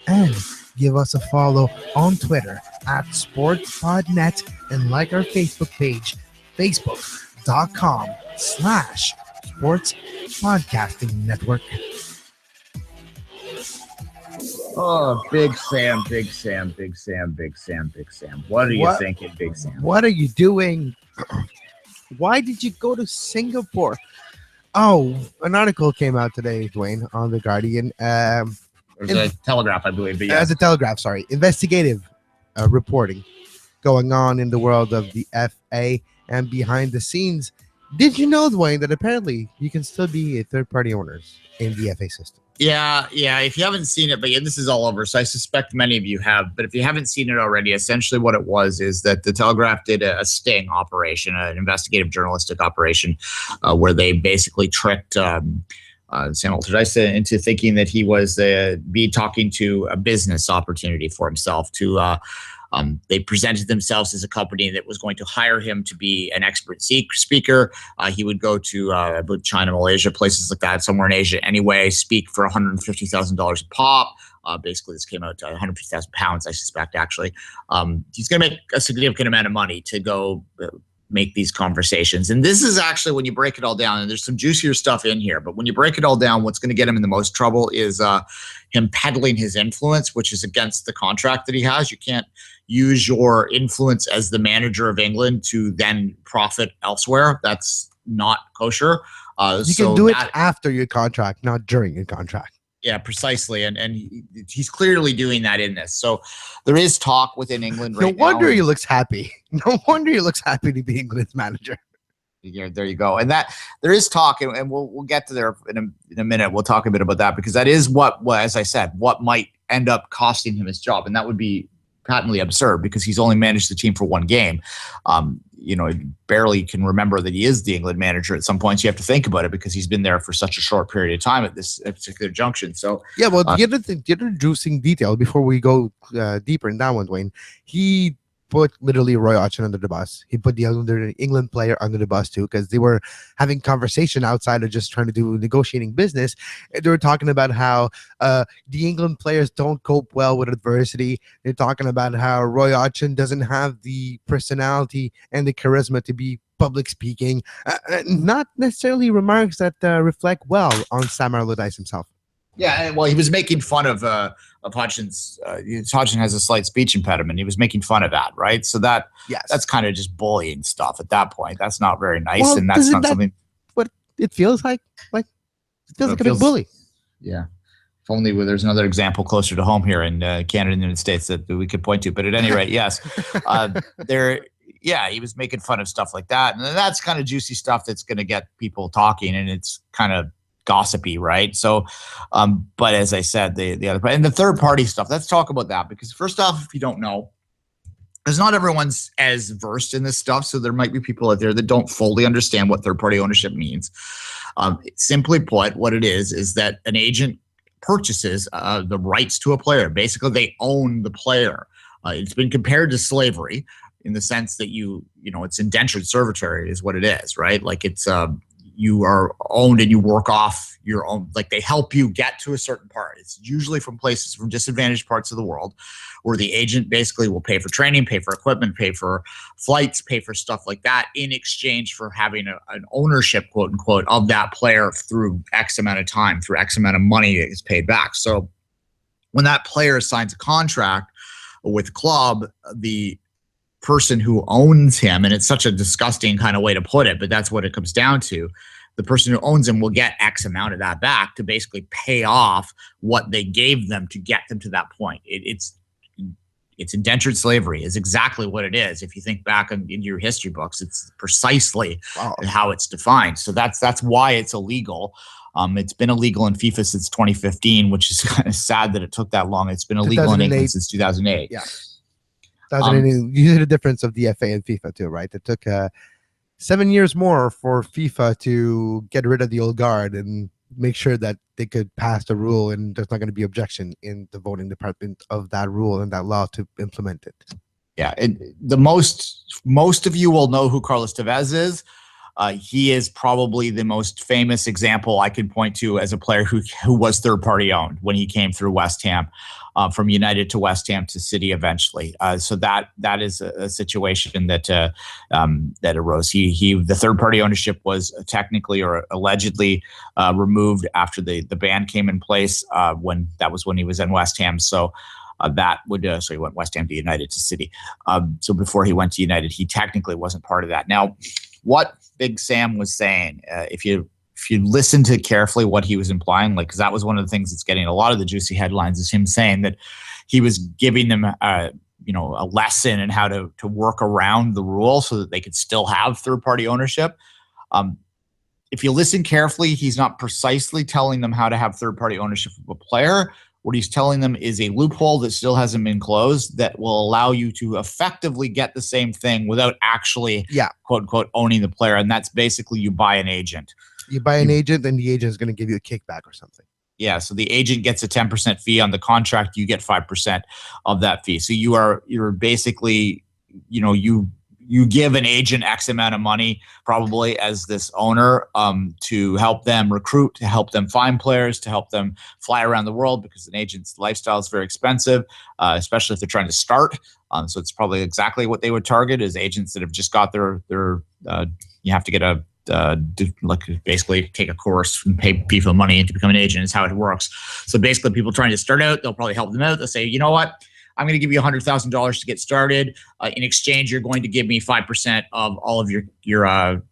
and give us a follow on Twitter at SportsPodNet and like our Facebook page, facebook.com/Sports Podcasting Network. Oh, Big Sam. What are you thinking, Big Sam? What are you doing? Why did you go to Singapore? Oh, an article came out today, Duane, on the Guardian. There's a Telegraph, I believe. But yeah. As a Telegraph, sorry, investigative reporting going on in the world of the FA and behind the scenes. Did you know, Duane, that apparently you can still be a third-party owners in the FA system? Yeah. If you haven't seen it, but this is all over, so I suspect many of you have. But if you haven't seen it already, essentially what it was is that the Telegraph did a sting operation, an investigative journalistic operation, where they basically tricked Sam Allardyce into thinking that he was be talking to a business opportunity for himself. They presented themselves as a company that was going to hire him to be an expert speaker. He would go to China, Malaysia, places like that, somewhere in Asia anyway, speak for $150,000 a pop. Basically, this came out to 150,000 pounds, I suspect, actually. He's going to make a significant amount of money to go make these conversations. And this is actually, when you break it all down, and there's some juicier stuff in here, but when you break it all down, what's going to get him in the most trouble is him peddling his influence, which is against the contract that he has. You can't use your influence as the manager of England to then profit elsewhere. That's not kosher. You can do it after your contract, not during your contract. Yeah, precisely. And he's clearly doing that in this. So there is talk within England right now. No wonder he looks happy. No wonder he looks happy to be England's manager. Yeah, there you go. And that there is talk, and we'll get to there in a minute. We'll talk a bit about that, because that is what, as I said, what might end up costing him his job. And that would be patently absurd, because he's only managed the team for one game. Barely can remember that he is the England manager at some points. You have to think about it, because he's been there for such a short period of time at this particular junction. So yeah, well, the other juicing detail before we go deeper in that one, Duane, he put literally Roy Hodgson under the bus. He put the other England player under the bus too, because they were having conversation outside of just trying to do negotiating business. And they were talking about how the England players don't cope well with adversity. They're talking about how Roy Hodgson doesn't have the personality and the charisma to be public speaking. Not necessarily remarks that reflect well on Sam Allardyce himself. Yeah, well, he was making fun of Hodgson's. Hodgson has a slight speech impediment. He was making fun of that, right? So that's kind of just bullying stuff at that point. That's not very nice, well, and that's not something. What it feels like it feels like a big bully. Yeah, if only there's another example closer to home here in Canada and the United States that we could point to. But at any rate, yes, he was making fun of stuff like that, and that's kind of juicy stuff that's going to get people talking, and it's kind of gossipy, right? So, but as I said, the other and the third party stuff, let's talk about that, because first off, if you don't know, because not everyone's as versed in this stuff, so there might be people out there that don't fully understand what third party ownership means. Simply put, what it is that an agent purchases the rights to a player. Basically, they own the player. It's been compared to slavery in the sense that it's indentured servitude is what it is, right? Like it's you are owned and you work off your own, like they help you get to a certain part. It's usually from disadvantaged parts of the world, where the agent basically will pay for training, pay for equipment, pay for flights, pay for stuff like that in exchange for having an ownership, quote unquote, of that player through X amount of time, through X amount of money that is paid back. So when that player signs a contract with the club, the person who owns him, and it's such a disgusting kind of way to put it, but that's what it comes down to. The person who owns him will get X amount of that back to basically pay off what they gave them to get them to that point. It's indentured slavery is exactly what it is. If you think back in your history books, it's precisely how it's defined. So that's why it's illegal. It's been illegal in FIFA since 2015, which is kind of sad that it took that long. It's been illegal in England since 2008. Yeah. You see the difference of the FA and FIFA too, right? It took 7 years more for FIFA to get rid of the old guard and make sure that they could pass the rule, and there's not going to be objection in the voting department of that rule and that law to implement it. Yeah, the most of you will know who Carlos Tevez is. He is probably the most famous example I can point to as a player who was third party owned when he came through West Ham, from United to West Ham to City eventually. So that is a situation that arose. The third party ownership was technically or allegedly removed after the ban came in place when he was in West Ham. So. So he went West Ham to United to City. So before he went to United, he technically wasn't part of that. Now, what Big Sam was saying, if you if you listen to carefully what he was implying, like, because that was one of the things that's getting a lot of the juicy headlines, is him saying that he was giving them a lesson in how to work around the rule so that they could still have third-party ownership. If you listen carefully, he's not precisely telling them how to have third-party ownership of a player. What he's telling them is a loophole that still hasn't been closed that will allow you to effectively get the same thing without actually, quote unquote, owning the player. And that's basically you buy an agent. You buy an agent, and the agent is going to give you a kickback or something. Yeah, so the agent gets a 10% fee on the contract. You get 5% of that fee. So you're basically, you give an agent X amount of money, probably as this owner, to help them recruit, to help them find players, to help them fly around the world, because an agent's lifestyle is very expensive, especially if they're trying to start. So it's probably exactly what they would target, is agents that have just got their you have to get basically take a course and pay people money to become an agent is how it works. So basically people trying to start out, they'll probably help them out. They'll say, you know what? I'm going to give you $100,000 to get started. In exchange, you're going to give me 5% of all of your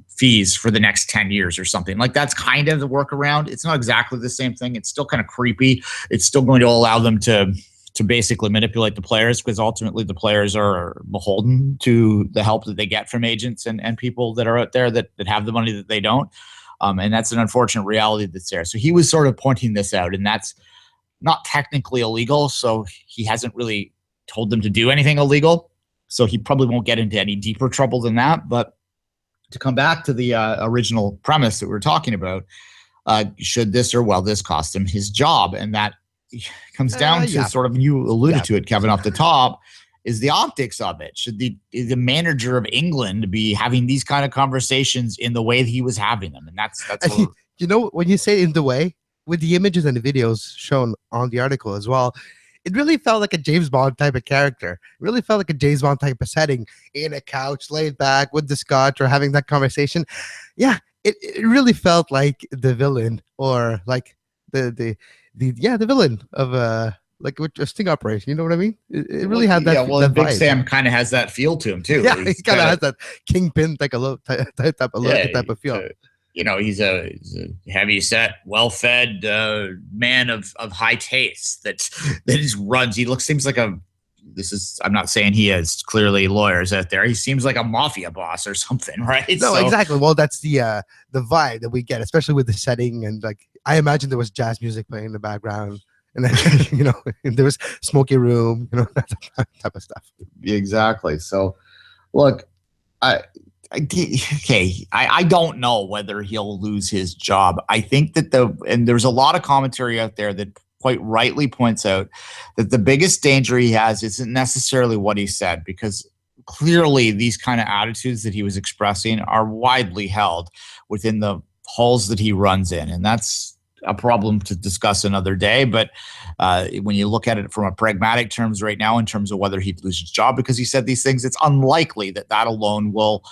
fees for the next 10 years or something. Like, that's kind of the workaround. It's not exactly the same thing. It's still kind of creepy. It's still going to allow them to basically manipulate the players, because ultimately the players are beholden to the help that they get from agents and people that are out there that have the money that they don't. And that's an unfortunate reality that's there. So he was sort of pointing this out, and that's not technically illegal. So he hasn't really told them to do anything illegal. So he probably won't get into any deeper trouble than that. But to come back to the original premise that we were talking about, should this this cost him his job? And that comes down to sort of, you alluded to it, Kevin, off the top, is the optics of it. Should the manager of England be having these kind of conversations in the way that he was having them? And that's when you say in the way, with the images and the videos shown on the article as well, it really felt like a James Bond type of character. It really felt like a James Bond type of setting, in a couch, laid back with the scotch, or having that conversation. Yeah, it really felt like the villain, or like the villain of like a sting operation. You know what I mean? It really had that. Yeah, well, that Big vibe. Sam kind of has that feel to him too. Yeah, he kind of has that kingpin type of look, type of feel. He's a heavy set, well-fed man of high taste that just runs. Seems like I'm not saying he has clearly lawyers out there. He seems like a mafia boss or something, right? No, exactly. Well, that's the vibe that we get, especially with the setting. And like, I imagine there was jazz music playing in the background, and then, there was smoky room, that type of stuff. Exactly. So look, I don't know whether he'll lose his job. I think that there's a lot of commentary out there that quite rightly points out that the biggest danger he has isn't necessarily what he said, because clearly these kind of attitudes that he was expressing are widely held within the halls that he runs in. And that's a problem to discuss another day. But when you look at it from a pragmatic terms right now, in terms of whether he'd lose his job because he said these things, it's unlikely that alone will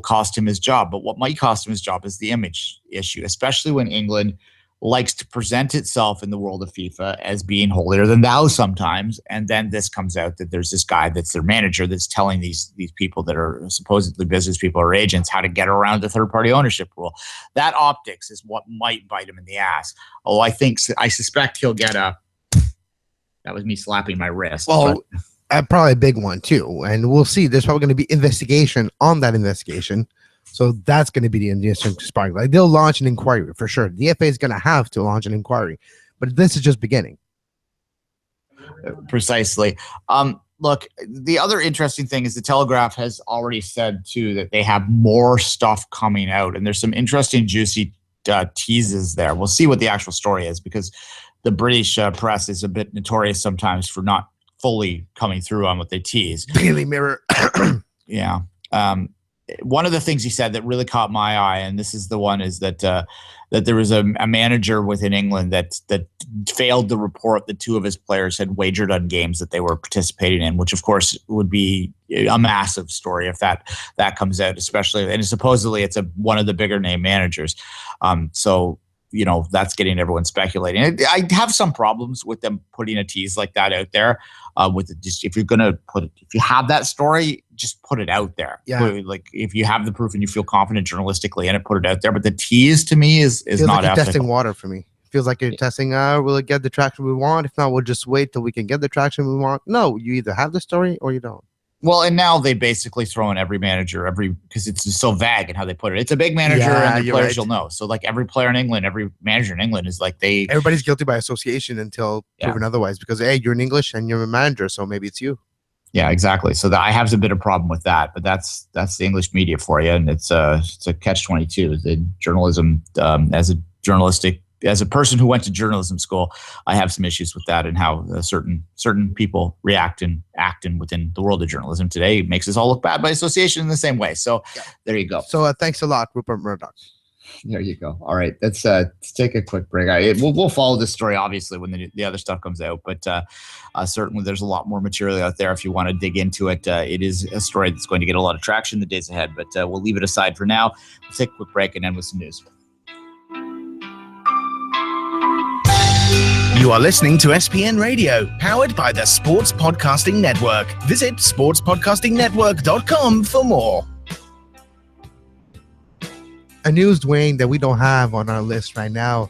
cost him his job. But what might cost him his job is the image issue, especially when England likes to present itself in the world of FIFA as being holier than thou sometimes. And then this comes out that there's this guy that's their manager that's telling these people that are supposedly business people or agents how to get around the third-party ownership rule. That optics is what might bite him in the ass. Oh, I suspect he'll get that was me slapping my wrist. Well, probably a big one too. And we'll see. There's probably going to be investigation on that investigation. So that's going to be the interesting spark. Like, they'll launch an inquiry for sure. The FA is going to have to launch an inquiry, but this is just beginning. Precisely. Look, the other interesting thing is the Telegraph has already said too that they have more stuff coming out, and there's some interesting, juicy teases there. We'll see what the actual story is, because the British press is a bit notorious sometimes for not fully coming through on what they tease. Daily Mirror. Yeah. One of the things he said that really caught my eye, and this is the one, is that there was a manager within England that failed to report that two of his players had wagered on games that they were participating in, which of course would be a massive story if that comes out, especially, and supposedly it's one of the bigger name managers. So that's getting everyone speculating. I have some problems with them putting a tease like that out there. If you have that story, just put it out there. Yeah. Like if you have the proof and you feel confident journalistically in it, put it out there. But the tease to me is feels not like ethical. testing water for me. Feels like you're testing, will it get the traction we want? If not, we'll just wait till we can get the traction we want. No, you either have the story or you don't. Well, and now they basically throw in every manager, because it's just so vague in how they put it. It's a big manager and the players you'll know. So like every player in England, every manager in England is like everybody's guilty by association until proven otherwise, because hey, you're in English and you're a manager, so maybe it's you. Yeah, exactly. So I have a bit of problem with that, but that's the English media for you, and it's a catch-22. The journalism, as a person who went to journalism school, I have some issues with that and how certain people react and act within the world of journalism today. It makes us all look bad by association in the same way. So there you go. So thanks a lot, Rupert Murdoch. There you go. All right, let's take a quick break. We'll follow this story obviously when the other stuff comes out, but certainly there's a lot more material out there if you want to dig into it. It is a story that's going to get a lot of traction in the days ahead, but we'll leave it aside for now. We'll take a quick break and end with some news. You are listening to SPN Radio, powered by the Sports Podcasting Network. Visit sportspodcastingnetwork.com for more. A news, Duane, that we don't have on our list right now.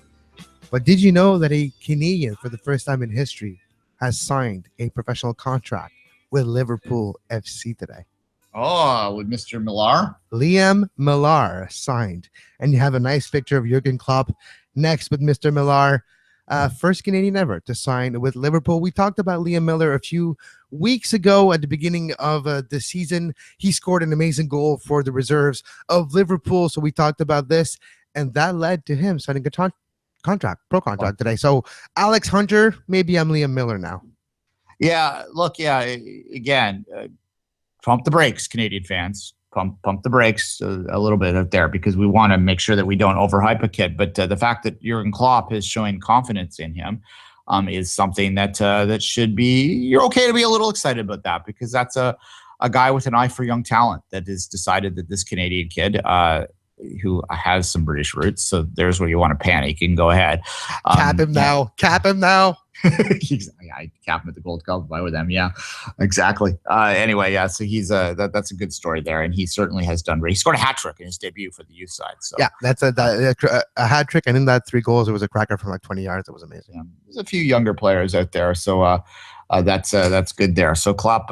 But did you know that a Canadian, for the first time in history, has signed a professional contract with Liverpool FC today? Oh, with Mr. Millar? Liam Millar signed. And you have a nice picture of Jurgen Klopp next with Mr. Millar. First Canadian ever to sign with Liverpool. We talked about Liam Millar a few weeks ago at the beginning of the season. He scored an amazing goal for the reserves of Liverpool. So we talked about this, and that led to him signing a pro contract today. So Alex Hunter, maybe I'm Liam Millar now. Yeah, look, again, pump the brakes, Canadian fans. Pump the brakes a little bit out there, because we want to make sure that we don't overhype a kid. But the fact that Jurgen Klopp is showing confidence in him is something that should be. You're okay to be a little excited about that, because that's a guy with an eye for young talent that has decided that this Canadian kid who has some British roots. So there's where you want to panic. You can go ahead. Cap him now. I cap him at the Gold Cup. Why with them? Yeah, exactly. Anyway, so he's that's a good story there, and he certainly has done great. He scored a hat trick in his debut for the youth side. So yeah, that's a hat trick, and in that 3 goals, it was a cracker from like 20 yards. It was amazing. Yeah. There's a few younger players out there, so that's good there. So Klopp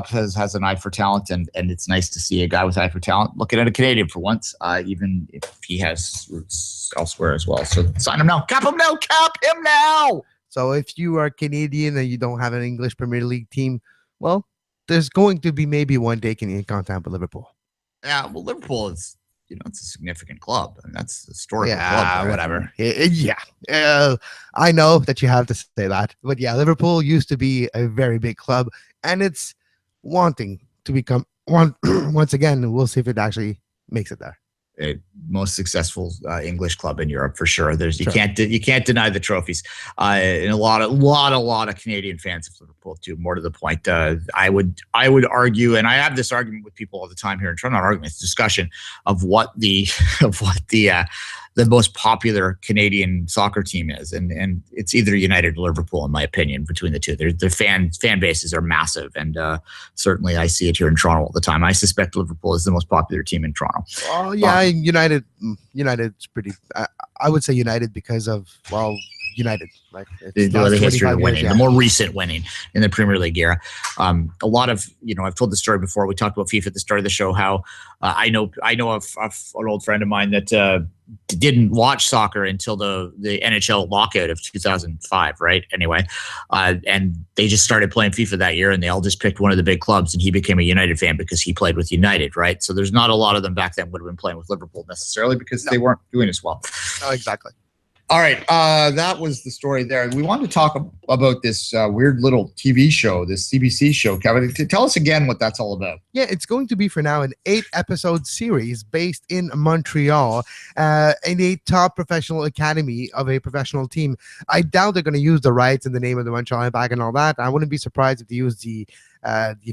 has an eye for talent, and it's nice to see a guy with an eye for talent looking at a Canadian for once, even if he has roots elsewhere as well. So sign him now, cap him now. So if you are Canadian and you don't have an English Premier League team, well, there's going to be maybe one day Canadian contact with Liverpool. Yeah, well, Liverpool is, it's a significant club, and that's a historical club. Yeah, whatever. I know that you have to say that, but yeah, Liverpool used to be a very big club, and it's wanting to become one once again. We'll see if it actually makes it there. Most successful English club in Europe for sure. You can't deny the trophies, and a lot of Canadian fans of Liverpool too. More to the point, I would argue, and I have this argument with people all the time here in Toronto. Not argument, it's discussion of what the most popular Canadian soccer team is, and it's either United or Liverpool, in my opinion. Between the two, their fan bases are massive, and certainly I see it here in Toronto all the time. I suspect Liverpool is the most popular team in Toronto. Oh yeah, United's pretty. I would say United because of United, like the history of winning, the more recent winning in the Premier League era. A lot of I've told the story before. We talked about FIFA at the start of the show. How I know of an old friend of mine that didn't watch soccer until the NHL lockout of 2005, right? Anyway, and they just started playing FIFA that year, and they all just picked one of the big clubs, and he became a United fan because he played with United, right? So there's not a lot of them back then would have been playing with Liverpool necessarily because they weren't doing as well. Oh, exactly. All right, that was the story there. We wanted to talk about this weird little TV show, this CBC show. Kevin, tell us again what that's all about. Yeah, it's going to be for now an 8-episode series based in Montreal in a top professional academy of a professional team. I doubt they're going to use the rights in the name of the Montreal Impact and all that. I wouldn't be surprised if they use the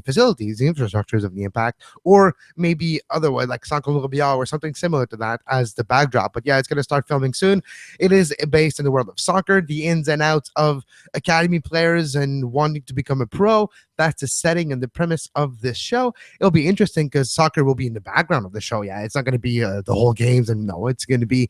facilities, the infrastructures of the Impact, or maybe otherwise like San Colombia or something similar to that as the backdrop. But yeah, it's going to start filming soon. It is based in the world of soccer, the ins and outs of academy players and wanting to become a pro, That's the setting and the premise of this show. It'll be interesting because soccer will be in the background of the show. Yeah, it's not going to be the whole games, and no, it's going to be.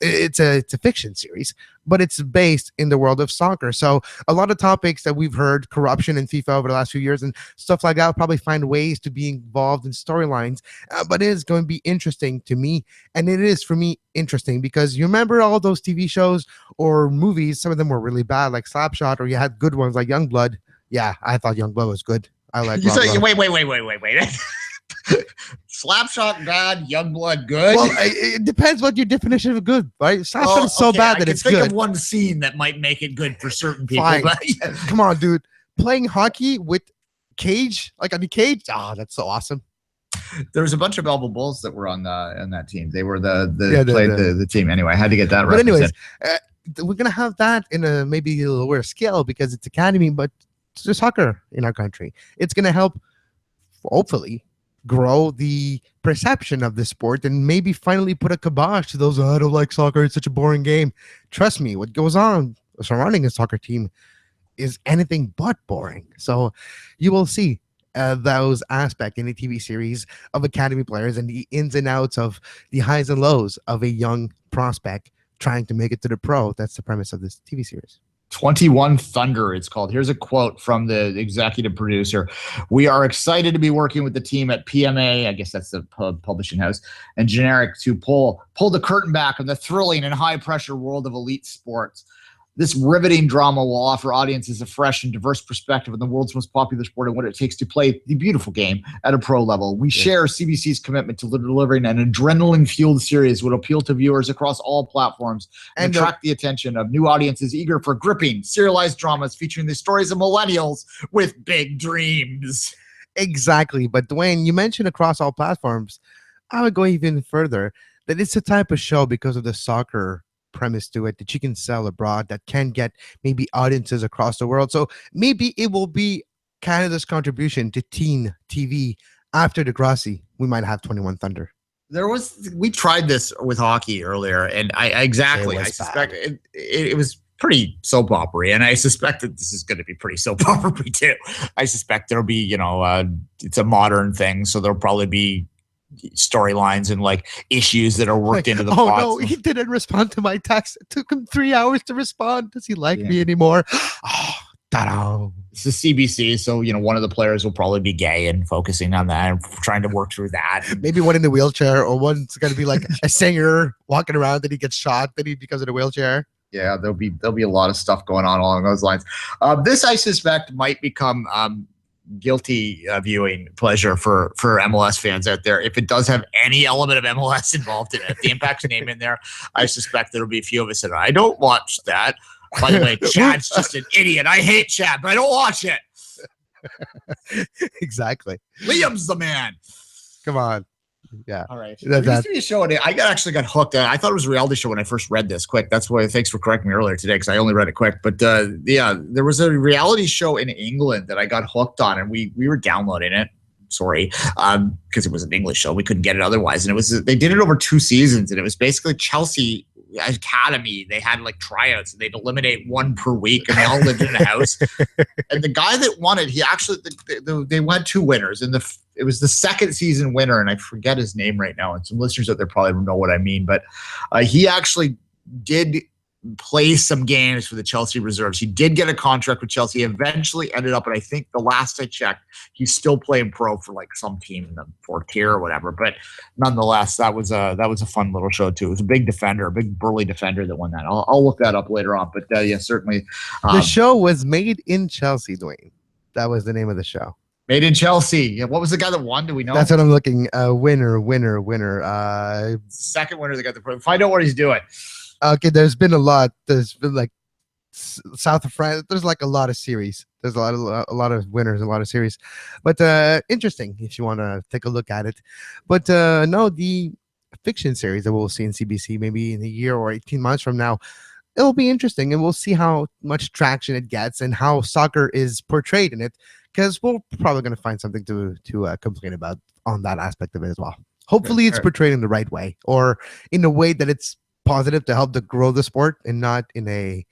It's a fiction series, but it's based in the world of soccer. So a lot of topics that we've heard, corruption in FIFA over the last few years and stuff like that, will probably find ways to be involved in storylines. But it is going to be interesting to me. And it is, for me, interesting because you remember all those TV shows or movies, some of them were really bad, like Slapshot, or you had good ones like Youngblood. Yeah, I thought Youngblood was good. I like wait. Slapshot bad, Youngblood good. Well, it depends what your definition of good, right? Slapshot is so bad that it's good. I can think of one scene that might make it good for certain people. But come on, dude. Playing hockey with cage, like on the cage, that's so awesome. There was a bunch of Elbow Bulls that were on that team. They were the team. Anyway, I had to get that right. But anyways, we're gonna have that in a maybe a lower scale because it's academy, but it's just soccer in our country. It's gonna help, hopefully, grow the perception of the sport and maybe finally put a kibosh to those, I don't like soccer, it's such a boring game. Trust me, what goes on surrounding a soccer team is anything but boring. So you will see those aspects in the TV series of academy players and the ins and outs of the highs and lows of a young prospect trying to make it to the pro. That's the premise of this TV series. 21 Thunder, it's called. Here's a quote from the executive producer. We are excited to be working with the team at PMA, I guess that's the publishing house, and Generic to pull the curtain back on the thrilling and high-pressure world of elite sports. This riveting drama will offer audiences a fresh and diverse perspective on the world's most popular sport and what it takes to play the beautiful game at a pro level. We share CBC's commitment to delivering an adrenaline-fueled series that will appeal to viewers across all platforms and attract the attention of new audiences eager for gripping, serialized dramas featuring the stories of millennials with big dreams. Exactly. But Duane, you mentioned across all platforms. I would go even further that it's a type of show because of the soccer premise to it that you can sell abroad that can get maybe audiences across the world. So maybe it will be Canada's contribution to teen TV. After Degrassi, we might have 21 Thunder. We tried this with hockey earlier, and I suspect it was pretty soap opera, and I suspect that this is going to be pretty soap opera too. I suspect there'll be, it's a modern thing, so there'll probably be storylines and like issues that are worked into the plot. Oh no, he didn't respond to my text. It took him 3 hours to respond. Does he like me anymore? Oh, ta-da. It's the CBC, so one of the players will probably be gay and focusing on that and trying to work through that. Maybe one in the wheelchair, or one's going to be like a singer walking around, then he gets shot, then he because of the wheelchair. Yeah, there'll be a lot of stuff going on along those lines. This, I suspect, might become guilty viewing pleasure for MLS fans out there if it does have any element of MLS involved in it. If the Impact's name in there, I suspect there'll be a few of us that I don't watch that. By the way, Chad's just an idiot. I hate Chad, but I don't watch it. Exactly. Liam's the man. Come on. Yeah. All right. There used to be a show. I actually got hooked. I thought it was a reality show when I first read this. Quick. That's why. Thanks for correcting me earlier today because I only read it quick. But there was a reality show in England that I got hooked on, and we were downloading it. Sorry, because it was an English show. We couldn't get it otherwise, and they did it over 2 seasons, and it was basically Chelsea Academy. They had like tryouts, and they'd eliminate one per week, and they all lived in a house. And the guy that won it, he actually they went 2 winners, and it was the second season winner, and I forget his name right now. And some listeners out there probably know what I mean, but he actually did play some games for the Chelsea reserves. He did get a contract with Chelsea. He eventually ended up, and I think the last I checked, he's still playing pro for like some team in the 4th tier or whatever. But nonetheless, that was a fun little show too. It was a big defender, a big burly defender that won that. I'll look that up later on. But yeah, certainly. The show was made in Chelsea, Duane. That was the name of the show. Made in Chelsea. Yeah, what was the guy that won? Do we know? That's what I'm looking. Winner. Second winner that got the pro. Find out what he's doing. Okay, there's been a lot. There's been like South of France. There's like a lot of series. There's a lot of winners, a lot of series. But interesting if you want to take a look at it. But no, the fiction series that we'll see in CBC maybe in a year or 18 months from now, it'll be interesting, and we'll see how much traction it gets and how soccer is portrayed in it. Because we're probably going to find something to complain about on that aspect of it as well. Hopefully, it's portrayed in the right way, or in a way that it's positive to help to grow the sport and not in a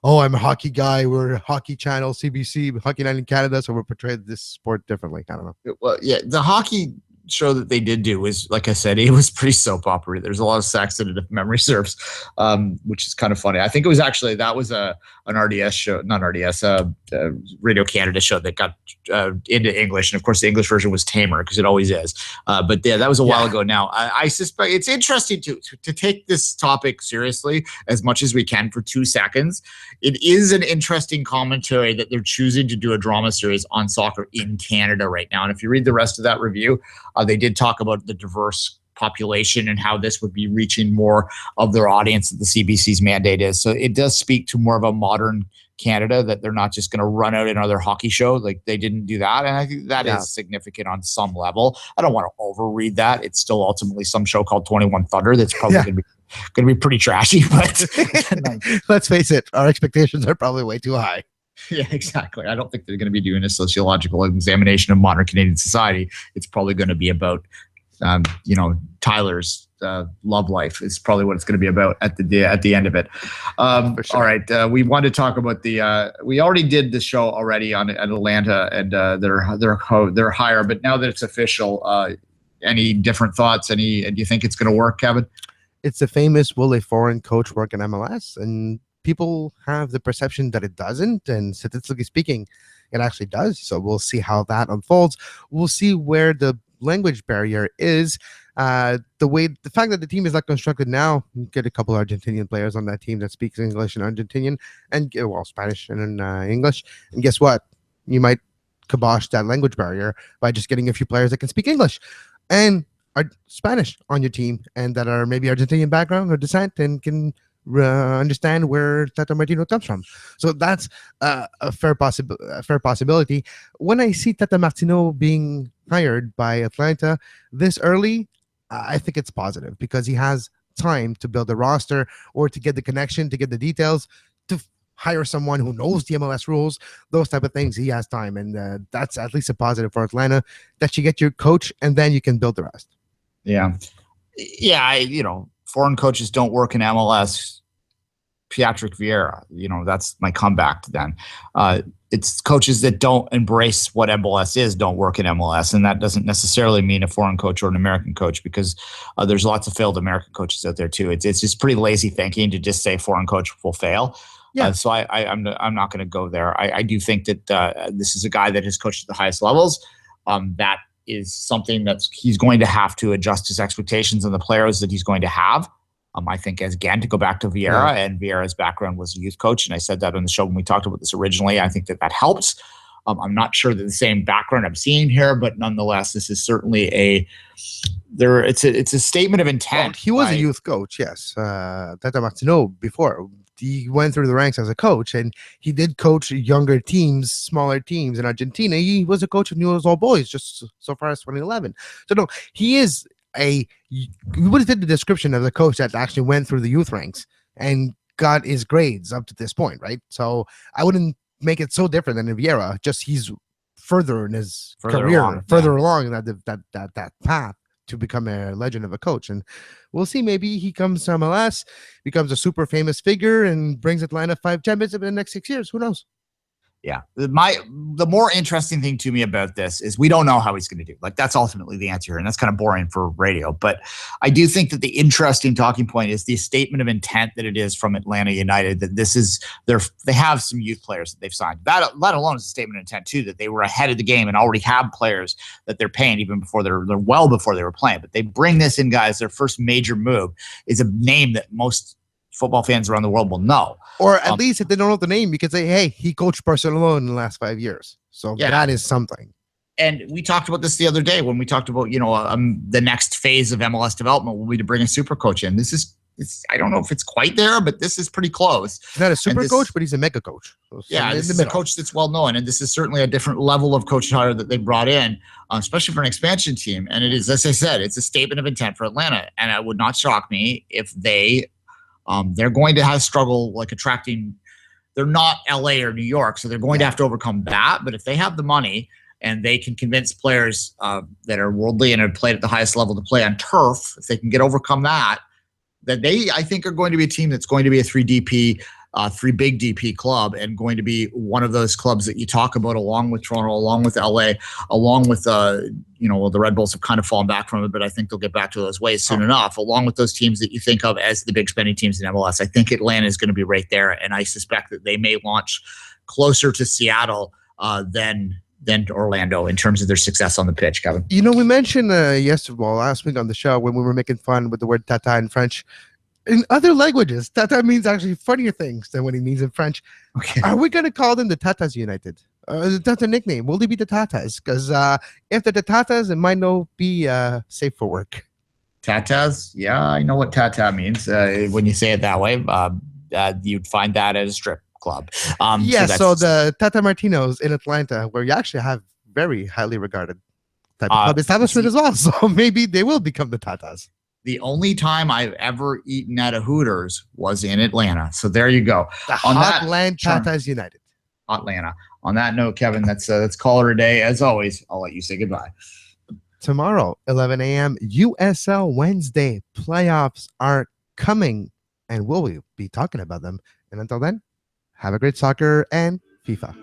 oh, I'm a hockey guy. We're a hockey channel, CBC, Hockey Night in Canada, so we're portrayed this sport differently. I don't know. Well, yeah, the hockey show that they did do was, like I said, it was pretty soap opera. There's a lot of sex in it, if memory serves, which is kind of funny. I think it was actually, that was an RDS show, not RDS, Radio Canada show that got into English. And of course, the English version was tamer, because it always is. But yeah, that was a while ago now. I suspect it's interesting to take this topic seriously as much as we can for 2 seconds. It is an interesting commentary that they're choosing to do a drama series on soccer in Canada right now. And if you read the rest of that review, they did talk about the diverse population and how this would be reaching more of their audience that the CBC's mandate is. So it does speak to more of a modern Canada, that they're not just going to run out another hockey show. Like, they didn't do that. And I think that is significant on some level. I don't want to overread that. It's still ultimately some show called 21 Thunder that's probably going to be pretty trashy. But let's face it, our expectations are probably way too high. Yeah, exactly. I don't think they're going to be doing a sociological examination of modern Canadian society. It's probably going to be about, Tyler's love life is probably what it's going to be about at the end of it. Sure. All right, we want to talk about we already did the show already at Atlanta and their hire, but now that it's official, any different thoughts? Do you think it's going to work, Kevin? It's a famous, will a foreign coach work in MLS? And people have the perception that it doesn't, and statistically speaking, it actually does. So we'll see how that unfolds. We'll see where the language barrier is. The fact that the team is not constructed now, you get a couple of Argentinian players on that team that speaks English and Argentinian, and Spanish and English. And guess what? You might kibosh that language barrier by just getting a few players that can speak English and are Spanish on your team, and that are maybe Argentinian background or descent and can understand where Tata Martino comes from. So that's a fair possibility. When I see Tata Martino being hired by Atlanta this early, I think it's positive, because he has time to build a roster, or to get the connection, to get the details, to hire someone who knows the MLS rules, those type of things. He has time, and that's at least a positive for Atlanta, that you get your coach and then you can build the rest. Yeah. Foreign coaches don't work in MLS. Patrick Vieira, that's my comeback to then. It's coaches that don't embrace what MLS is don't work in MLS, and that doesn't necessarily mean a foreign coach or an American coach, because there's lots of failed American coaches out there too. It's just pretty lazy thinking to just say foreign coach will fail. Yeah. So I'm not going to go there. I do think that this is a guy that has coached at the highest levels. That is something that he's going to have to adjust his expectations on the players that he's going to have. I think, again, to go back to Vieira, and Vieira's background was a youth coach, and I said that on the show when we talked about this originally. I think that helps. I'm not sure that the same background I'm seeing here, but nonetheless, this is certainly it's a statement of intent. Well, he was a youth coach, yes. Tata Martino before. He went through the ranks as a coach, and he did coach younger teams, smaller teams in Argentina. He was a coach of Newell's Old Boys just so far as 2011. So no, he is we would have did the description of the coach that actually went through the youth ranks and got his grades up to this point, right? So I wouldn't make it so different than Vieira. Just he's further in his career, along that path to become a legend of a coach. And we'll see. Maybe he comes to MLS, becomes a super famous figure, and brings Atlanta 5 championships in the next 6 years. Who knows? Yeah. The more interesting thing to me about this is we don't know how he's going to do. Like, that's ultimately the answer here, and that's kind of boring for radio. But I do think that the interesting talking point is the statement of intent that it is from Atlanta United, that this is they have some youth players that they've signed. That alone is a statement of intent too, that they were ahead of the game and already have players that they're paying even before they're well before they were playing. But they bring this in, guys. Their first major move is a name that most football fans around the world will know. Or at least if they don't know the name, you can say, hey, he coached Barcelona in the last 5 years. So that is something. And we talked about this the other day when we talked about, the next phase of MLS development will be to bring a super coach in. I don't know if it's quite there, but this is pretty close. He's not a super coach, but he's a mega coach. So this is a coach that's well known, and this is certainly a different level of coach hire that they brought in, especially for an expansion team. And it is, as I said, it's a statement of intent for Atlanta. And it would not shock me if they're going to have struggle like attracting. They're not LA or New York, so they're going to have to overcome that. But if they have the money and they can convince players that are worldly and have played at the highest level to play on turf, if they can overcome that, then they, I think, are going to be a team that's going to be a 3DP three big DP club, and going to be one of those clubs that you talk about, along with Toronto, along with LA, along with the Red Bulls have kind of fallen back from it, but I think they'll get back to those ways soon enough. Along with those teams that you think of as the big spending teams in MLS, I think Atlanta is going to be right there, and I suspect that they may launch closer to Seattle than Orlando in terms of their success on the pitch, Kevin. We mentioned last week on the show when we were making fun with the word tata in French. In other languages, tata means actually funnier things than what it means in French. Okay. Are we going to call them the Tatas United? That's a nickname. Will they be the Tatas? Because if they're the Tatas, it might not be safe for work. Tatas? Yeah, I know what tata means. When you say it that way, you'd find that at a strip club. So the Tata Martinos in Atlanta, where you actually have very highly regarded type of club establishment as well. So maybe they will become the Tatas. The only time I've ever eaten at a Hooters was in Atlanta. So there you go. The Hotland Tatas United. Atlanta. On that note, Kevin, let's call it a day. As always, I'll let you say goodbye. Tomorrow, 11 a.m., USL Wednesday. Playoffs are coming, and we'll be talking about them. And until then, have a great soccer and FIFA.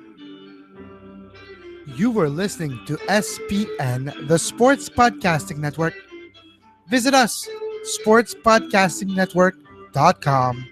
You were listening to SPN, the Sports Podcasting Network. Visit us, sportspodcastingnetwork.com.